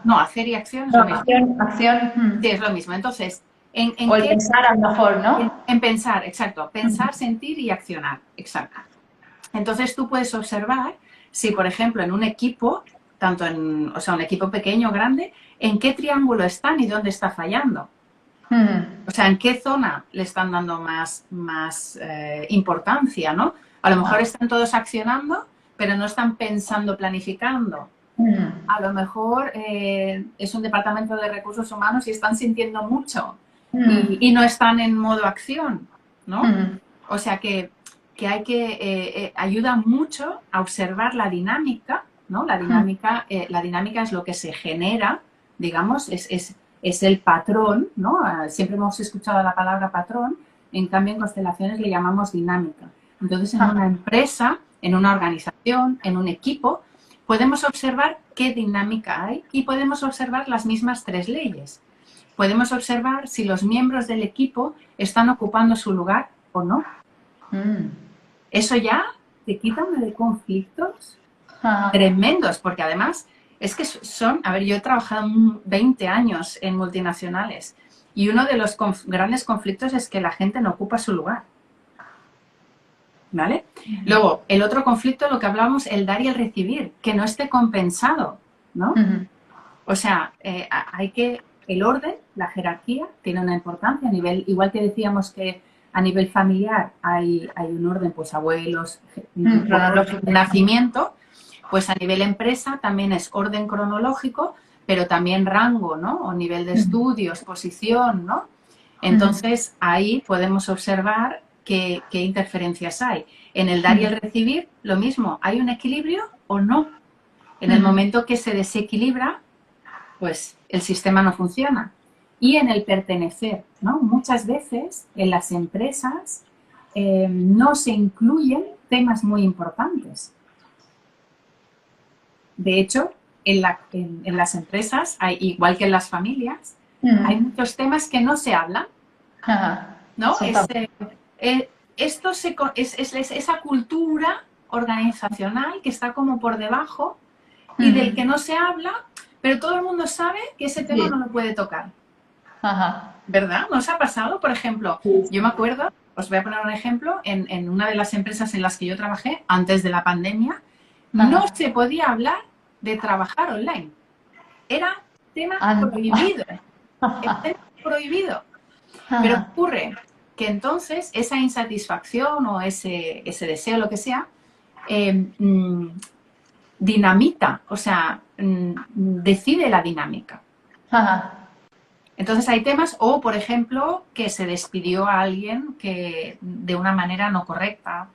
No, hacer y acción es lo mismo. Acción. Sí, es lo mismo. Entonces, o el pensar a lo mejor, ¿no? En pensar, exacto. Pensar, sentir y accionar, exacto. Entonces tú puedes observar si, por ejemplo, en un equipo, tanto en, o sea, un equipo pequeño o grande, en qué triángulo están y dónde está fallando. O sea, en qué zona le están dando más importancia, ¿no? A lo mejor están todos accionando, pero no están pensando, planificando. A lo mejor es un departamento de recursos humanos y están sintiendo mucho y no están en modo acción, ¿no? O sea que hay que ayuda mucho a observar la dinámica, ¿no? La dinámica es lo que se genera, digamos, es el patrón, ¿no? Siempre hemos escuchado la palabra patrón, en cambio en constelaciones le llamamos dinámica. Entonces, en una empresa, en una organización, en un equipo, podemos observar qué dinámica hay y podemos observar las mismas tres leyes. Podemos observar si los miembros del equipo están ocupando su lugar o no. Eso ya te quita una de conflictos tremendos, porque además es que son, a ver, yo he trabajado 20 años en multinacionales y uno de los grandes conflictos es que la gente no ocupa su lugar. ¿Vale? Luego, el otro conflicto, lo que hablábamos, el dar y el recibir, que no esté compensado, ¿no? O sea, hay que, el orden, la jerarquía, tiene una importancia a nivel, igual que decíamos que a nivel familiar hay un orden, pues abuelos, nacimiento, pues a nivel empresa también es orden cronológico, pero también rango, ¿no? O nivel de estudios, posición, ¿no? Entonces, ahí podemos observar qué interferencias hay. En el dar y el recibir, lo mismo, ¿hay un equilibrio o no? En el momento que se desequilibra, pues el sistema no funciona. Y en el pertenecer, ¿no? Muchas veces en las empresas no se incluyen temas muy importantes. De hecho, en las empresas, igual que en las familias, hay muchos temas que no se hablan, ¿no? Esa cultura organizacional que está como por debajo y del que no se habla, pero todo el mundo sabe que ese tema no lo puede tocar. ¿Verdad? ¿Nos ha pasado? Por ejemplo, yo me acuerdo, os voy a poner un ejemplo, en una de las empresas en las que yo trabajé antes de la pandemia, no se podía hablar de trabajar online. Era tema prohibido. Era tema prohibido. Pero ocurre que entonces esa insatisfacción o ese deseo, lo que sea, dinamita, o sea, decide la dinámica. Entonces hay temas, o por ejemplo, que se despidió a alguien que de una manera no correcta,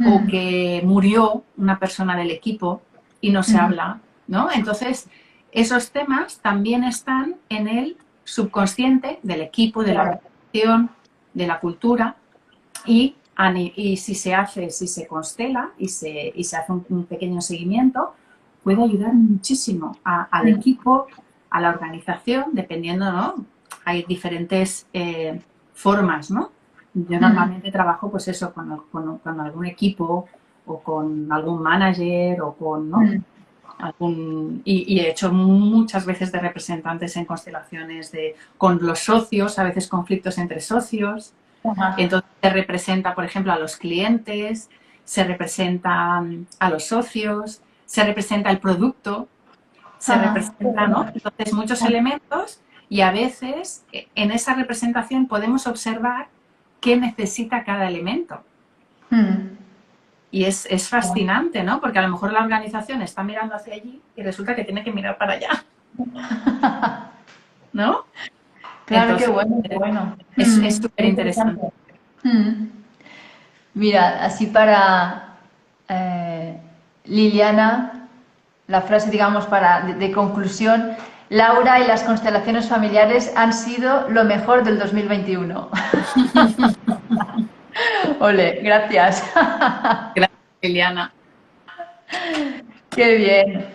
o que murió una persona del equipo y no se habla, ¿no? Entonces, esos temas también están en el subconsciente del equipo, de la organización, de la cultura y si se constela y se hace un pequeño seguimiento, puede ayudar muchísimo al equipo, a la organización, dependiendo, ¿no? Hay diferentes formas, ¿no? Yo normalmente trabajo, pues eso, con algún equipo o con algún manager o con, ¿no? Y he hecho muchas veces de representantes en constelaciones con los socios, a veces conflictos entre socios. Entonces se representa, por ejemplo, a los clientes, se representa a los socios, se representa el producto, se representa, ¿no? Entonces muchos elementos y a veces en esa representación podemos observar qué necesita cada elemento. Y es fascinante, ¿no? Porque a lo mejor la organización está mirando hacia allí y resulta que tiene que mirar para allá. ¿No? Claro, entonces, qué bueno. Es súper interesante. Mira, así para Liliana, la frase, digamos, de conclusión, Laura y las constelaciones familiares han sido lo mejor del 2021. Ole, gracias. Gracias, Liliana. Qué bien.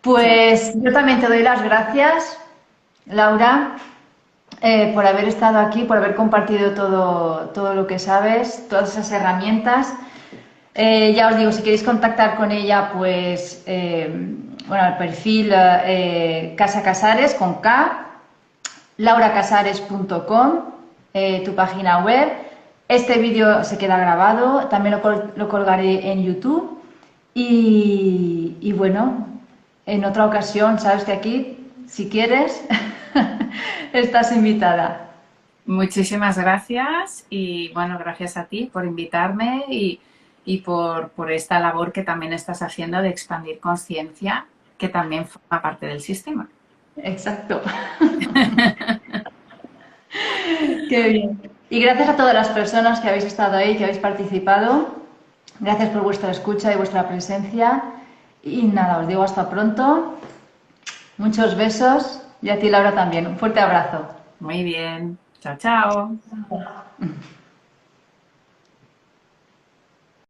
Pues yo también te doy las gracias, Laura, por haber estado aquí, por haber compartido todo lo que sabes, todas esas herramientas. Ya os digo, si queréis contactar con ella, pues, bueno, el perfil Casa Casares con K, lauracasares.com, tu página web. Este vídeo se queda grabado, también lo colgaré en YouTube. Y bueno, en otra ocasión, sabes que aquí, si quieres, estás invitada. Muchísimas gracias y bueno, gracias a ti por invitarme y por esta labor que también estás haciendo de expandir conciencia, que también forma parte del sistema. Exacto. Qué bien. Y gracias a todas las personas que habéis estado ahí, que habéis participado. Gracias por vuestra escucha y vuestra presencia. Y nada, os digo hasta pronto. Muchos besos y a ti, Laura, también. Un fuerte abrazo. Muy bien. Chao, chao.